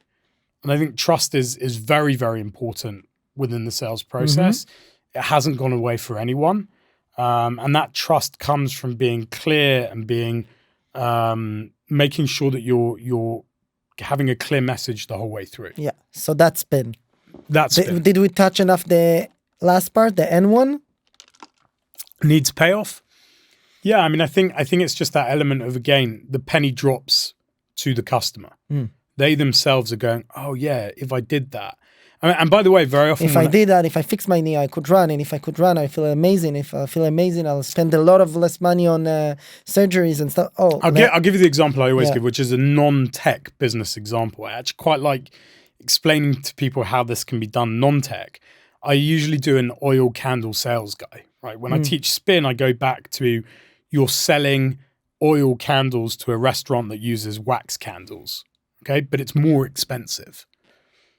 And I think trust is very, very important within the sales process. It hasn't gone away for anyone. And that trust comes from being clear and being making sure that you're having a clear message the whole way through. Yeah. So that's spin. That's spin. Did we touch enough the last part, the N one? Needs payoff? Yeah, I mean, I think it's just that element of, again, the penny drops to the customer. They themselves are going, oh yeah, if I did that. And by the way, very often if I did that, if I fix my knee, I could run. And if I could run, I feel amazing. If I feel amazing, I'll spend a lot of less money on surgeries and stuff. I'll give you the example I always give, which is a non-tech business example. I actually quite like explaining to people how this can be done non-tech. I usually do an oil candle sales guy, right? When I teach spin, I go back to you're selling oil candles to a restaurant that uses wax candles. Okay, but it's more expensive.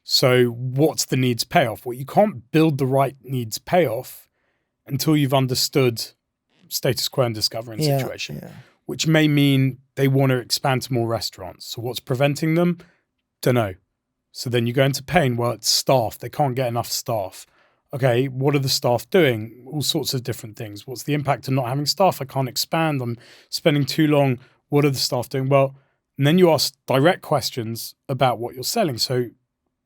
So what's the needs payoff? Well, you can't build the right needs payoff until you've understood status quo and discovering situation, which may mean they want to expand to more restaurants. So what's preventing them? Don't know. So then you go into pain. Well, it's staff. They can't get enough staff. Okay, what are the staff doing? All sorts of different things. What's the impact of not having staff? I can't expand. I'm spending too long. What are the staff doing? Well, and then you ask direct questions about what you're selling. So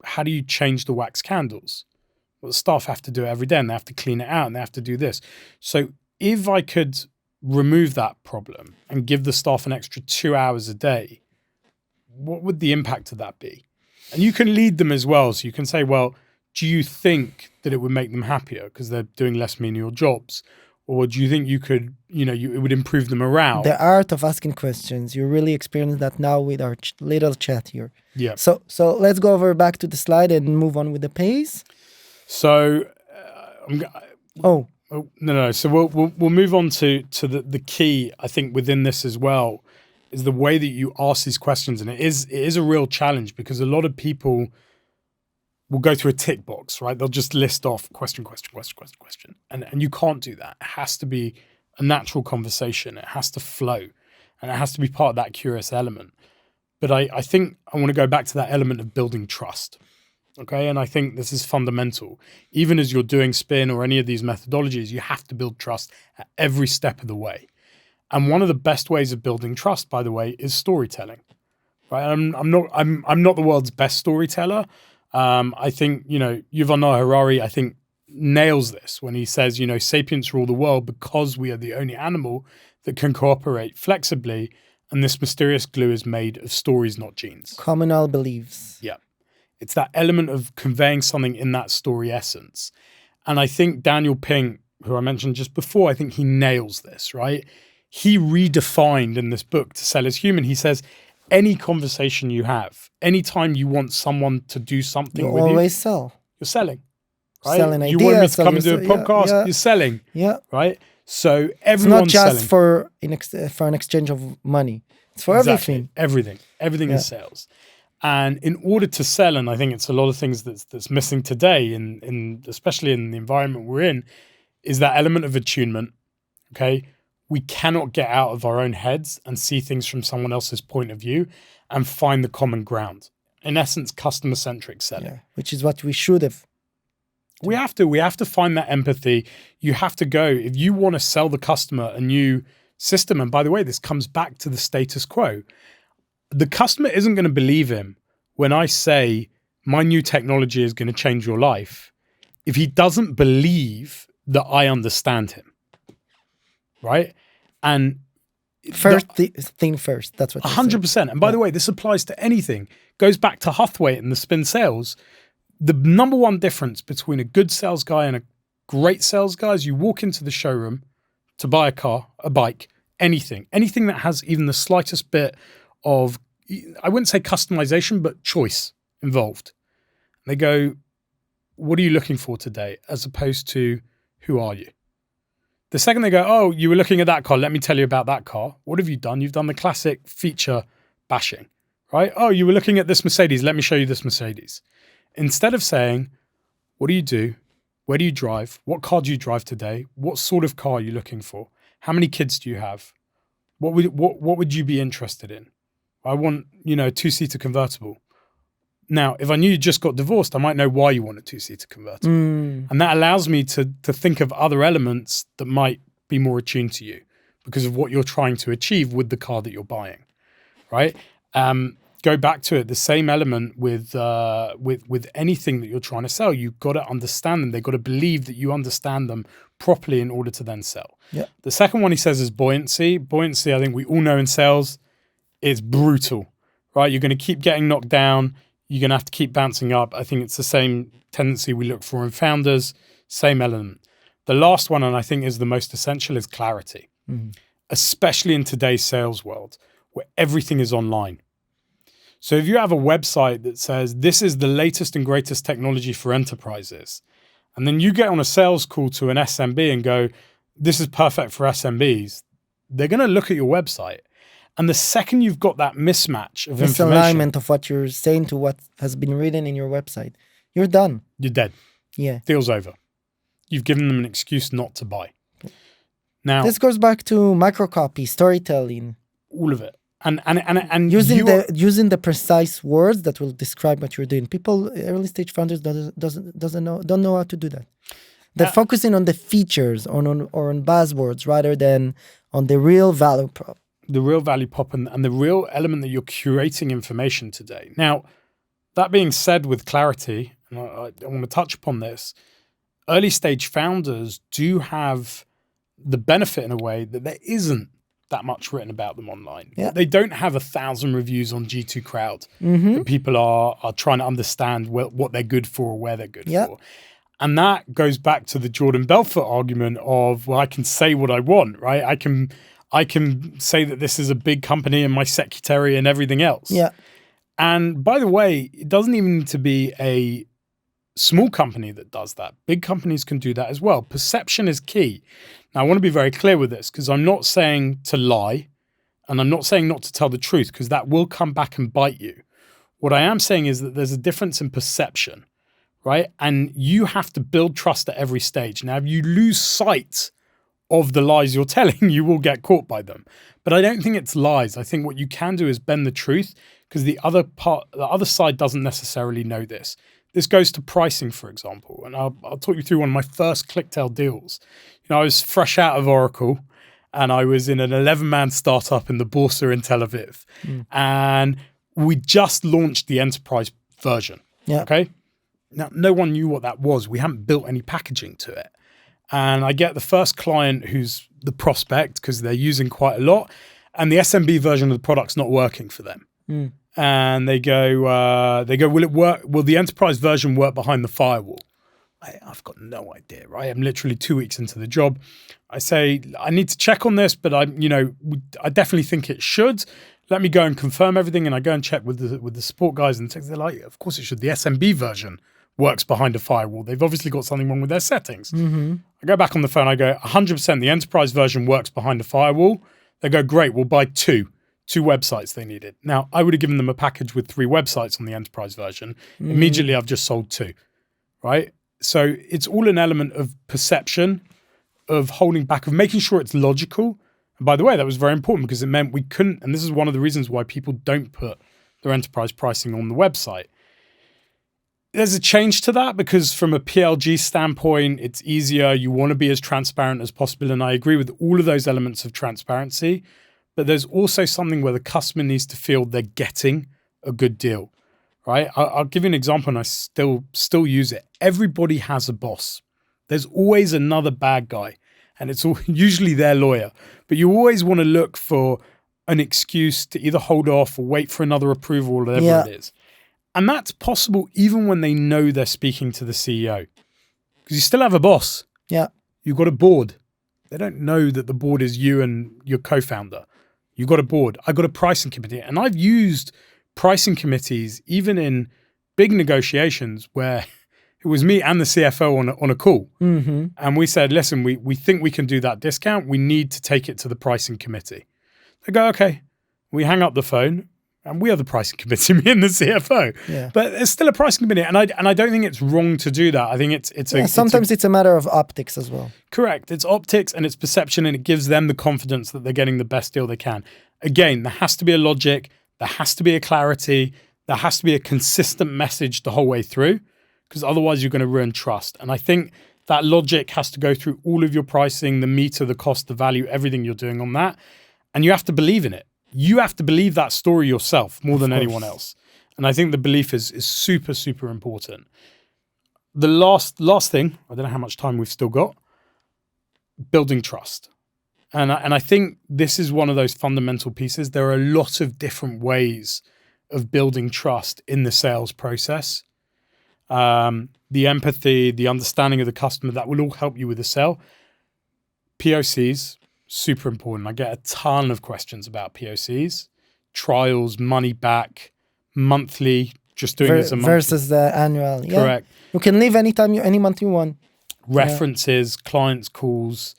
how do you change the wax candles? Well, the staff have to do it every day and they have to clean it out and they have to do this. So if I could remove that problem and give the staff an extra 2 hours a day, what would the impact of that be? And you can lead them as well. So you can say, well, do you think that it would make them happier because they're doing less menial jobs? Or do you think you could, it would improve the morale? The art of asking questions. You really experience that now with our little chat here. Yeah. So let's go over back to the slide and move on with the pace. So, no. So we'll move on to the key, I think, within this as well, is the way that you ask these questions. And it is a real challenge because a lot of people will go through a tick box, right? They'll just list off question. And you can't do that. It has to be a natural conversation. It has to flow. And it has to be part of that curious element. But I think I want to go back to that element of building trust. Okay. And I think this is fundamental. Even as you're doing spin or any of these methodologies, you have to build trust at every step of the way. And one of the best ways of building trust, by the way, is storytelling. Right? I'm not the world's best storyteller. I think, Yuval Noah Harari, I think, nails this when he says, sapiens rule the world because we are the only animal that can cooperate flexibly. And this mysterious glue is made of stories, not genes. Communal beliefs. Yeah. It's that element of conveying something in that story essence. And I think Daniel Pink, who I mentioned just before, I think he nails this, right? He redefined in this book, To Sell is Human. He says, any conversation you have, anytime you want someone to do something with you, you always sell. You're selling, right? Selling you ideas, want me to come and do a podcast, you're selling, right? So everyone's selling. It's not just for an exchange of money. It's for everything. Everything is sales. And in order to sell, and I think it's a lot of things that's missing today, in especially in the environment we're in, is that element of attunement. Okay, we cannot get out of our own heads and see things from someone else's point of view and find the common ground. In essence, customer-centric selling. Yeah, which is what we should have We have to find that empathy. You have to go, if you want to sell the customer a new system, and by the way, this comes back to the status quo. The customer isn't going to believe him when I say my new technology is going to change your life if he doesn't believe that I understand him, right? And thing first. That's what 100%. And by the way, this applies to anything. Goes back to Huthwaite and the spin sales. The number one difference between a good sales guy and a great sales guy is you walk into the showroom to buy a car, a bike, anything that has even the slightest bit of, I wouldn't say customization, but choice involved. They go, what are you looking for today? As opposed to, who are you? The second they go, oh, you were looking at that car. Let me tell you about that car. What have you done? You've done the classic feature bashing, right? Oh, you were looking at this Mercedes. Let me show you this Mercedes. Instead of saying, what do you do? Where do you drive? What car do you drive today? What sort of car are you looking for? How many kids do you have? What would you be interested in? I want, a two-seater convertible. Now, if I knew you just got divorced, I might know why you want a two-seater convertible. And that allows me to think of other elements that might be more attuned to you because of what you're trying to achieve with the car that you're buying, right? Go back to it, the same element with anything that you're trying to sell. You've got to understand them. They've got to believe that you understand them properly in order to then sell. Yeah. The second one he says is buoyancy. Buoyancy, I think we all know in sales, is brutal, right? You're going to keep getting knocked down. You're going to have to keep bouncing up. I think it's the same tendency we look for in founders, same element. The last one, and I think is the most essential, is clarity, especially in today's sales world where everything is online. So if you have a website that says, this is the latest and greatest technology for enterprises, and then you get on a sales call to an SMB and go, this is perfect for SMBs, they're going to look at your website. And the second you've got that mismatch of information, misalignment of what you're saying to what has been written in your website, you're done. You're dead. Yeah. Deal's over. You've given them an excuse not to buy. Now, this goes back to microcopy, storytelling. All of it. And using the precise words that will describe what you're doing. People, early stage founders don't know how to do that. They're focusing on the features or on buzzwords rather than on the real value prop. The real value prop and the real element that you're curating information today. Now, that being said with clarity, and I want to touch upon this, early stage founders do have the benefit in a way that there isn't that much written about them online. Yeah. They don't have 1,000 reviews on G2 Crowd that people are trying to understand what they're good for or where they're good for. And that goes back to the Jordan Belfort argument of, well, I can say what I want, right? I can say that this is a big company and my secretary and everything else. Yeah. And by the way, it doesn't even need to be a small company that does that. Big companies can do that as well. Perception is key. Now, I want to be very clear with this because I'm not saying to lie and I'm not saying not to tell the truth because that will come back and bite you. What I am saying is that there's a difference in perception, right? And you have to build trust at every stage. Now, if you lose sight of the lies you're telling, you will get caught by them. But I don't think it's lies. I think what you can do is bend the truth because the other side doesn't necessarily know this. This goes to pricing, for example, and I'll talk you through one of my first ClickTail deals. I was fresh out of Oracle, and I was in an 11-man startup in the Boursa in Tel Aviv, and we just launched the enterprise version. Yeah. Okay. Now, no one knew what that was. We hadn't built any packaging to it, and I get the first client who's the prospect because they're using quite a lot, and the SMB version of the product's not working for them. And they go, will it work? Will the enterprise version work behind the firewall? I've got no idea, right? I'm literally 2 weeks into the job. I say, I need to check on this, but I definitely think it should. Let me go and confirm everything. And I go and check with the support guys and they're like, of course it should. The SMB version works behind a firewall. They've obviously got something wrong with their settings. I go back on the phone. I go, 100% the enterprise version works behind a firewall. They go, great, we'll buy two websites they needed. Now, I would have given them a package with 3 websites on the enterprise version. Immediately, I've just sold 2, right? So it's all an element of perception, of holding back, of making sure it's logical. And by the way, that was very important because it meant we couldn't, and this is one of the reasons why people don't put their enterprise pricing on the website. There's a change to that because from a PLG standpoint, it's easier. You want to be as transparent as possible. And I agree with all of those elements of transparency. But there's also something where the customer needs to feel they're getting a good deal, right? I'll give you an example, and I still use it. Everybody has a boss. There's always another bad guy, and it's usually their lawyer. But you always want to look for an excuse to either hold off or wait for another approval or whatever it is. And that's possible even when they know they're speaking to the CEO. Because you still have a boss. Yeah. You've got a board. They don't know that the board is you and your co-founder. You've got a board. I've got a pricing committee. And I've used pricing committees even in big negotiations where it was me and the CFO on a call. Mm-hmm. And we said, listen, we think we can do that discount. We need to take it to the pricing committee. They go, okay. We hang up the phone. And we are the pricing committee, me and the CFO. Yeah. But it's still a pricing committee. And I don't think it's wrong to do that. I think sometimes it's a matter of optics as well. Correct. It's optics and it's perception, and it gives them the confidence that they're getting the best deal they can. Again, there has to be a logic. There has to be a clarity. There has to be a consistent message the whole way through, because otherwise you're going to ruin trust. And I think that logic has to go through all of your pricing, the meter, the cost, the value, everything you're doing on that. And you have to believe in it. You have to believe that story yourself more than anyone else. And I think the belief is super, super important. The last thing, I don't know how much time we've still got, building trust. And I think this is one of those fundamental pieces. There are a lot of different ways of building trust in the sales process. The empathy, the understanding of the customer, that will all help you with the sale. POCs, super important. I get a ton of questions about POCs, trials, money back, monthly, just doing it as a month. Versus the annual. Yeah. Correct. You can leave anytime, any month you want. References, clients' calls,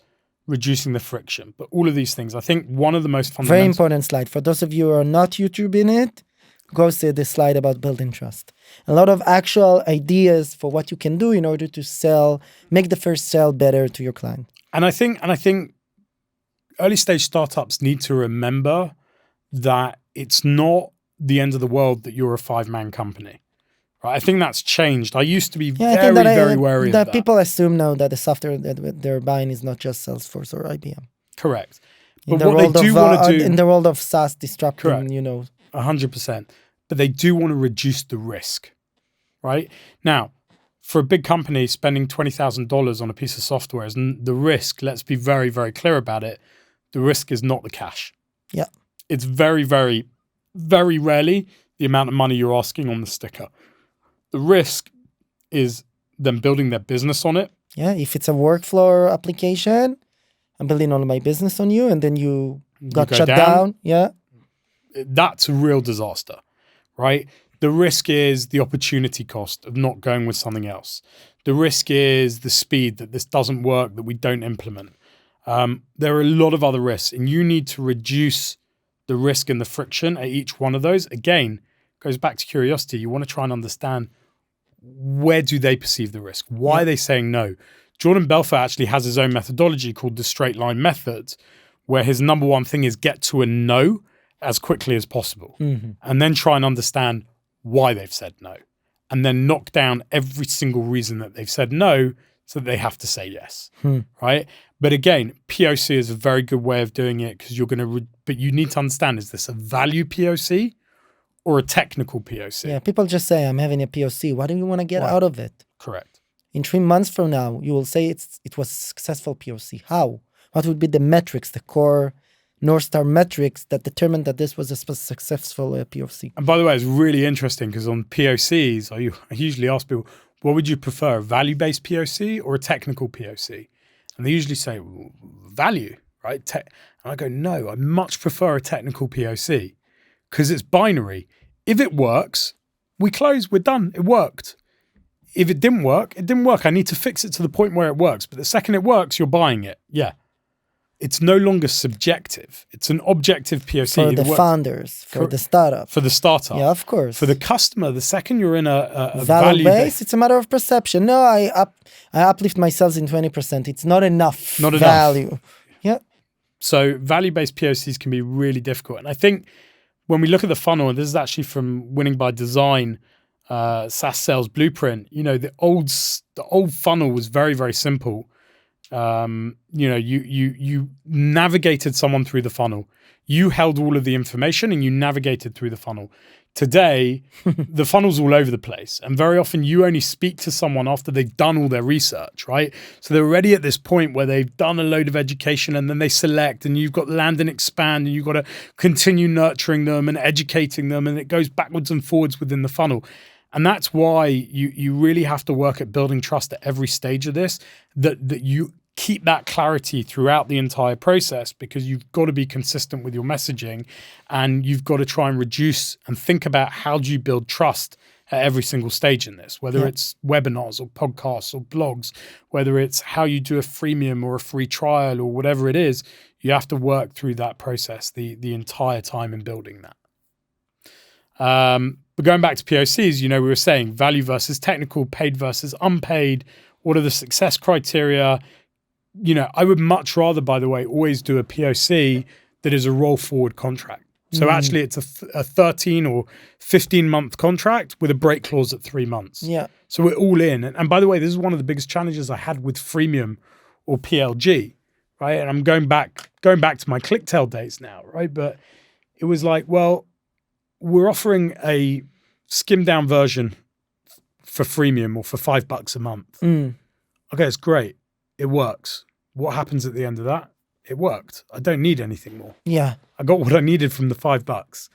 reducing the friction. But all of these things, I think one of the most fundamental... Very important slide. For those of you who are not YouTube in it, go see this slide about building trust. A lot of actual ideas for what you can do in order to sell, make the first sale better to your client. And I think early stage startups need to remember that it's not the end of the world that you're a 5-man company. Right? I think that's changed. I used to be very wary of that. People assume now that the software that they're buying is not just Salesforce or IBM. Correct. But what they do want to do... In the world of SaaS disrupting, correct. 100%. But they do want to reduce the risk, right? Now, for a big company, spending $20,000 on a piece of software is the risk. Let's be very, very clear about it. The risk is not the cash. Yeah. It's very, very, very rarely the amount of money you're asking on the sticker. The risk is them building their business on it. Yeah. If it's a workflow application, I'm building all of my business on you, and then you got shut down. Yeah. That's a real disaster, right? The risk is the opportunity cost of not going with something else. The risk is the speed that this doesn't work, that we don't implement. There are a lot of other risks, and you need to reduce the risk and the friction at each one of those. Again, goes back to curiosity. You want to try and understand, where do they perceive the risk? Why are they saying no? Jordan Belfort actually has his own methodology called the straight line method, where his number one thing is get to a no as quickly as possible, and then try and understand why they've said no, and then knock down every single reason that they've said no so that they have to say yes, right? But again, POC is a very good way of doing it, because you're going to, but you need to understand, is this a value POC or a technical POC? Yeah, people just say, I'm having a POC. What do you want to get out of it? Correct. In 3 months from now, you will say it was a successful POC. How? What would be the metrics, the core North Star metrics that determined that this was a successful POC? And by the way, it's really interesting, because on POCs, I usually ask people, what would you prefer, a value-based POC or a technical POC? And they usually say, well, value, right? And I go, no, I much prefer a technical POC, because it's binary. If it works, we close, we're done, it worked. If it didn't work, it didn't work. I need to fix it to the point where it works. But the second it works, you're buying it. Yeah. It's no longer subjective. It's an objective POC. For the founders, for the startup. For the startup. Yeah, of course. For the customer, the second you're in a value base, it's a matter of perception. No, I uplift my sales in 20%. It's not enough value. Yeah. So value-based POCs can be really difficult. And I think when we look at the funnel, and this is actually from Winning by Design, SaaS sales blueprint, the old funnel was very, very simple. You navigated someone through the funnel. You held all of the information and you navigated through the funnel. Today, the funnel's all over the place. And very often you only speak to someone after they've done all their research, right? So they're already at this point where they've done a load of education and then they select, and you've got land and expand, and you've got to continue nurturing them and educating them. And it goes backwards and forwards within the funnel. And that's why you really have to work at building trust at every stage of this, that you keep that clarity throughout the entire process, because you've got to be consistent with your messaging, and you've got to try and reduce and think about how do you build trust at every single stage in this, whether it's webinars or podcasts or blogs, whether it's how you do a freemium or a free trial or whatever it is. You have to work through that process the entire time in building that. But going back to POCs, we were saying value versus technical, paid versus unpaid. What are the success criteria? I would much rather, by the way, always do a POC that is a roll forward contract. So actually it's a 13 or 15 month contract with a break clause at 3 months. Yeah. So we're all in. And by the way, this is one of the biggest challenges I had with freemium or PLG, right? And I'm going back to my ClickTail days now, right? But it was like, well, we're offering a skimmed down version for freemium or for $5 a month. Okay, it's great. It works. What happens at the end of that? It worked. I don't need anything more. Yeah. I got what I needed from the $5.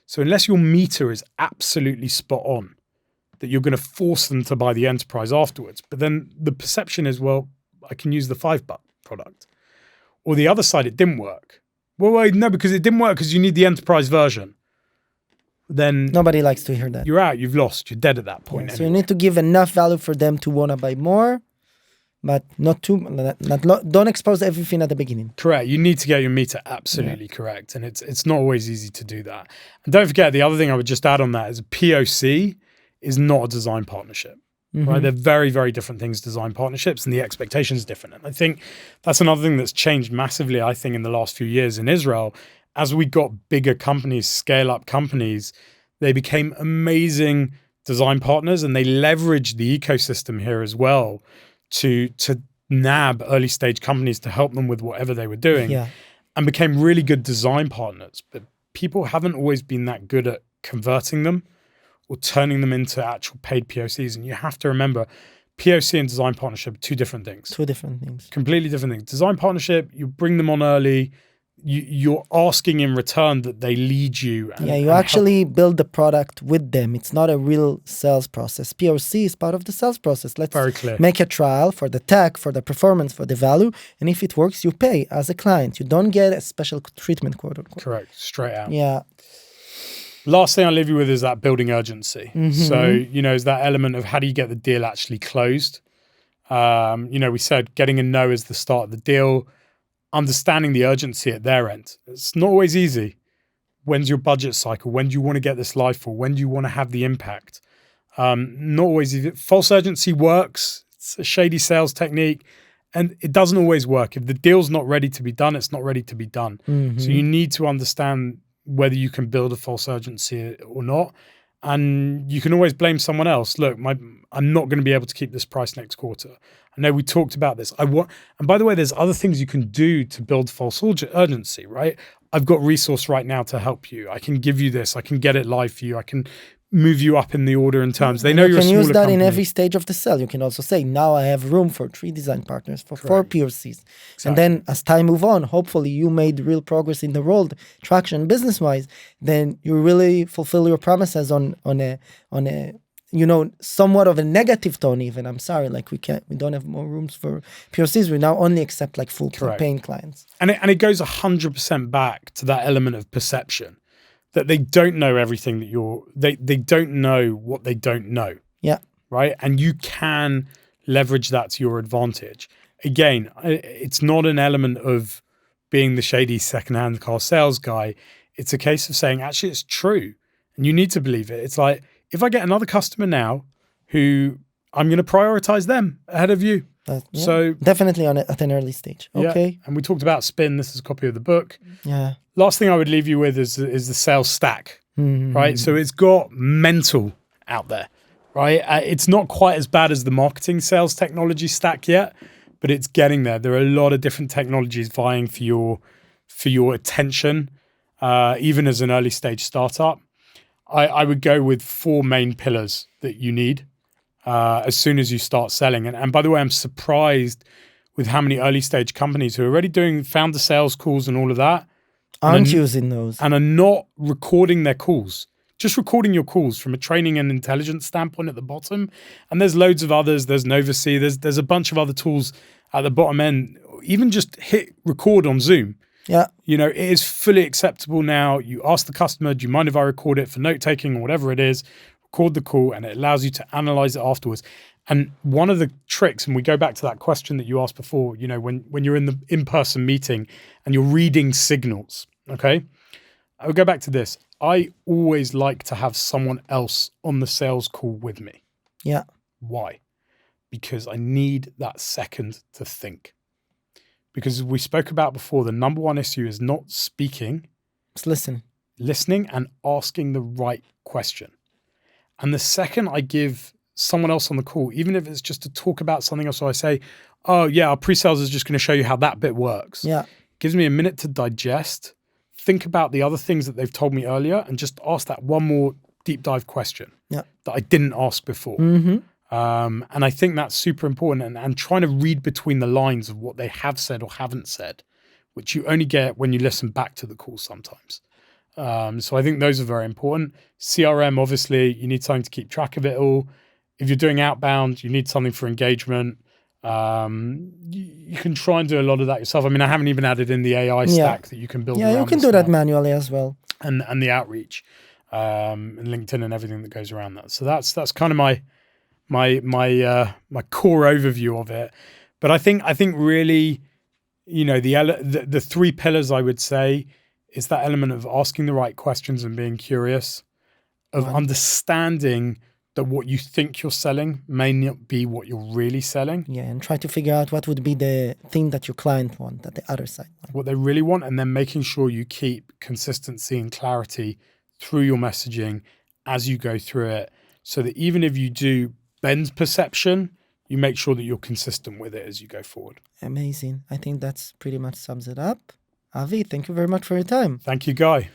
So unless your meter is absolutely spot on, that you're going to force them to buy the enterprise afterwards. But then the perception is, well, I can use the $5 product. Or the other side, it didn't work. Well, no, because it didn't work because you need the enterprise version. Then nobody likes to hear that. You're out. You've lost. You're dead at that point. So you need to give enough value for them to want to buy more, but not too. Don't expose everything at the beginning. Correct. You need to get your meter absolutely correct, and it's not always easy to do that. And don't forget, the other thing I would just add on that is a POC is not a design partnership. Right? They're very, very different things, design partnerships, and the expectation is different. And I think that's another thing that's changed massively, I think, in the last few years in Israel. As we got bigger companies, scale up companies, they became amazing design partners, and they leveraged the ecosystem here as well to nab early stage companies to help them with whatever they were doing, and became really good design partners. But people haven't always been that good at converting them or turning them into actual paid POCs. And you have to remember, POC and design partnership are two different things. Two different things. Completely different things. Design partnership, you bring them on early. You're asking in return that they lead you. You actually build the product with them. It's not a real sales process. POC is part of the sales process. Let's make a trial for the tech, for the performance, for the value. And if it works, you pay as a client. You don't get a special treatment, quote unquote. Correct. Straight out. Yeah. Last thing I'll leave you with is that building urgency. So, is that element of how do you get the deal actually closed? We said getting a no is the start of the deal. Understanding the urgency at their end. It's not always easy. When's your budget cycle? When do you want to get this live for? When do you want to have the impact? Not always easy. False urgency works. It's a shady sales technique, and it doesn't always work. If the deal's not ready to be done, it's not ready to be done. So you need to understand whether you can build a false urgency or not. And you can always blame someone else. Look, I'm not going to be able to keep this price next quarter. I know we talked about this. And by the way, there's other things you can do to build false urgency, right? I've got resource right now to help you. I can give you this. I can get it live for you. I can move you up in the order in terms. They know you're a smaller company. You can use that in every stage of the sale. You can also say, now I have room for 3 design partners, for 4 POCs. Exactly. And then as time move on, hopefully you made real progress in the world, traction business-wise, then you really fulfill your promises on a somewhat of a negative tone even. I'm sorry, we don't have more rooms for POCs. We now only accept full paying clients. And it goes 100% back to that element of perception. That they don't know everything that they don't know what they don't know. Yeah. Right. And you can leverage that to your advantage. Again, it's not an element of being the shady secondhand car sales guy. It's a case of saying, actually, it's true. And you need to believe it. It's like, if I get another customer now who I'm going to prioritize them ahead of you. So definitely at an early stage. Okay. Yeah. And we talked about Spin. This is a copy of the book. Yeah. Last thing I would leave you with is the sales stack, right? So it's got mental out there, right? It's not quite as bad as the marketing sales technology stack yet, but it's getting there. There are a lot of different technologies vying for your attention, even as an early stage startup. I would go with 4 main pillars that you need as soon as you start selling. And by the way, I'm surprised with how many early stage companies who are already doing founder sales calls and all of that aren't using those and are not recording their calls. Just recording your calls from a training and intelligence standpoint at the bottom. And there's loads of others. There's Novasi. There's a bunch of other tools at the bottom end. Even just hit record on Zoom. Yeah. You know, it is fully acceptable now. You ask the customer, do you mind if I record it for note taking or whatever it is? Record the call, and it allows you to analyze it afterwards. And one of the tricks, and we go back to that question that you asked before, you know, when you're in the in-person meeting and you're reading signals, okay? I would go back to this. I always like to have someone else on the sales call with me. Yeah. Why? Because I need that second to think. Because as we spoke about before, the number one issue is not speaking. It's listening and asking the right question. And the second I give someone else on the call, even if it's just to talk about something else, so I say, oh yeah, our pre-sales is just going to show you how that bit works. Yeah. Gives me a minute to digest, think about the other things that they've told me earlier, and just ask that one more deep dive question that I didn't ask before. Mm-hmm. And I think that's super important, and trying to read between the lines of what they have said or haven't said, which you only get when you listen back to the call sometimes. So I think those are very important. CRM, obviously, you need something to keep track of it all. If you're doing outbound, you need something for engagement. You can try and do a lot of that yourself. I mean, I haven't even added in the AI stack that you can build. Yeah, you can do that manually as well. And the outreach, and LinkedIn and everything that goes around that. So that's kind of my core overview of it. But I think really, you know, the 3 pillars I would say is that element of asking the right questions and being curious, of understanding that what you think you're selling may not be what you're really selling. Yeah, and try to figure out what would be the thing that your client want, that the other side want. What they really want, and then making sure you keep consistency and clarity through your messaging as you go through it, so that even if you do bend perception, you make sure that you're consistent with it as you go forward. Amazing. I think that's pretty much sums it up. Avi, thank you very much for your time. Thank you, Guy.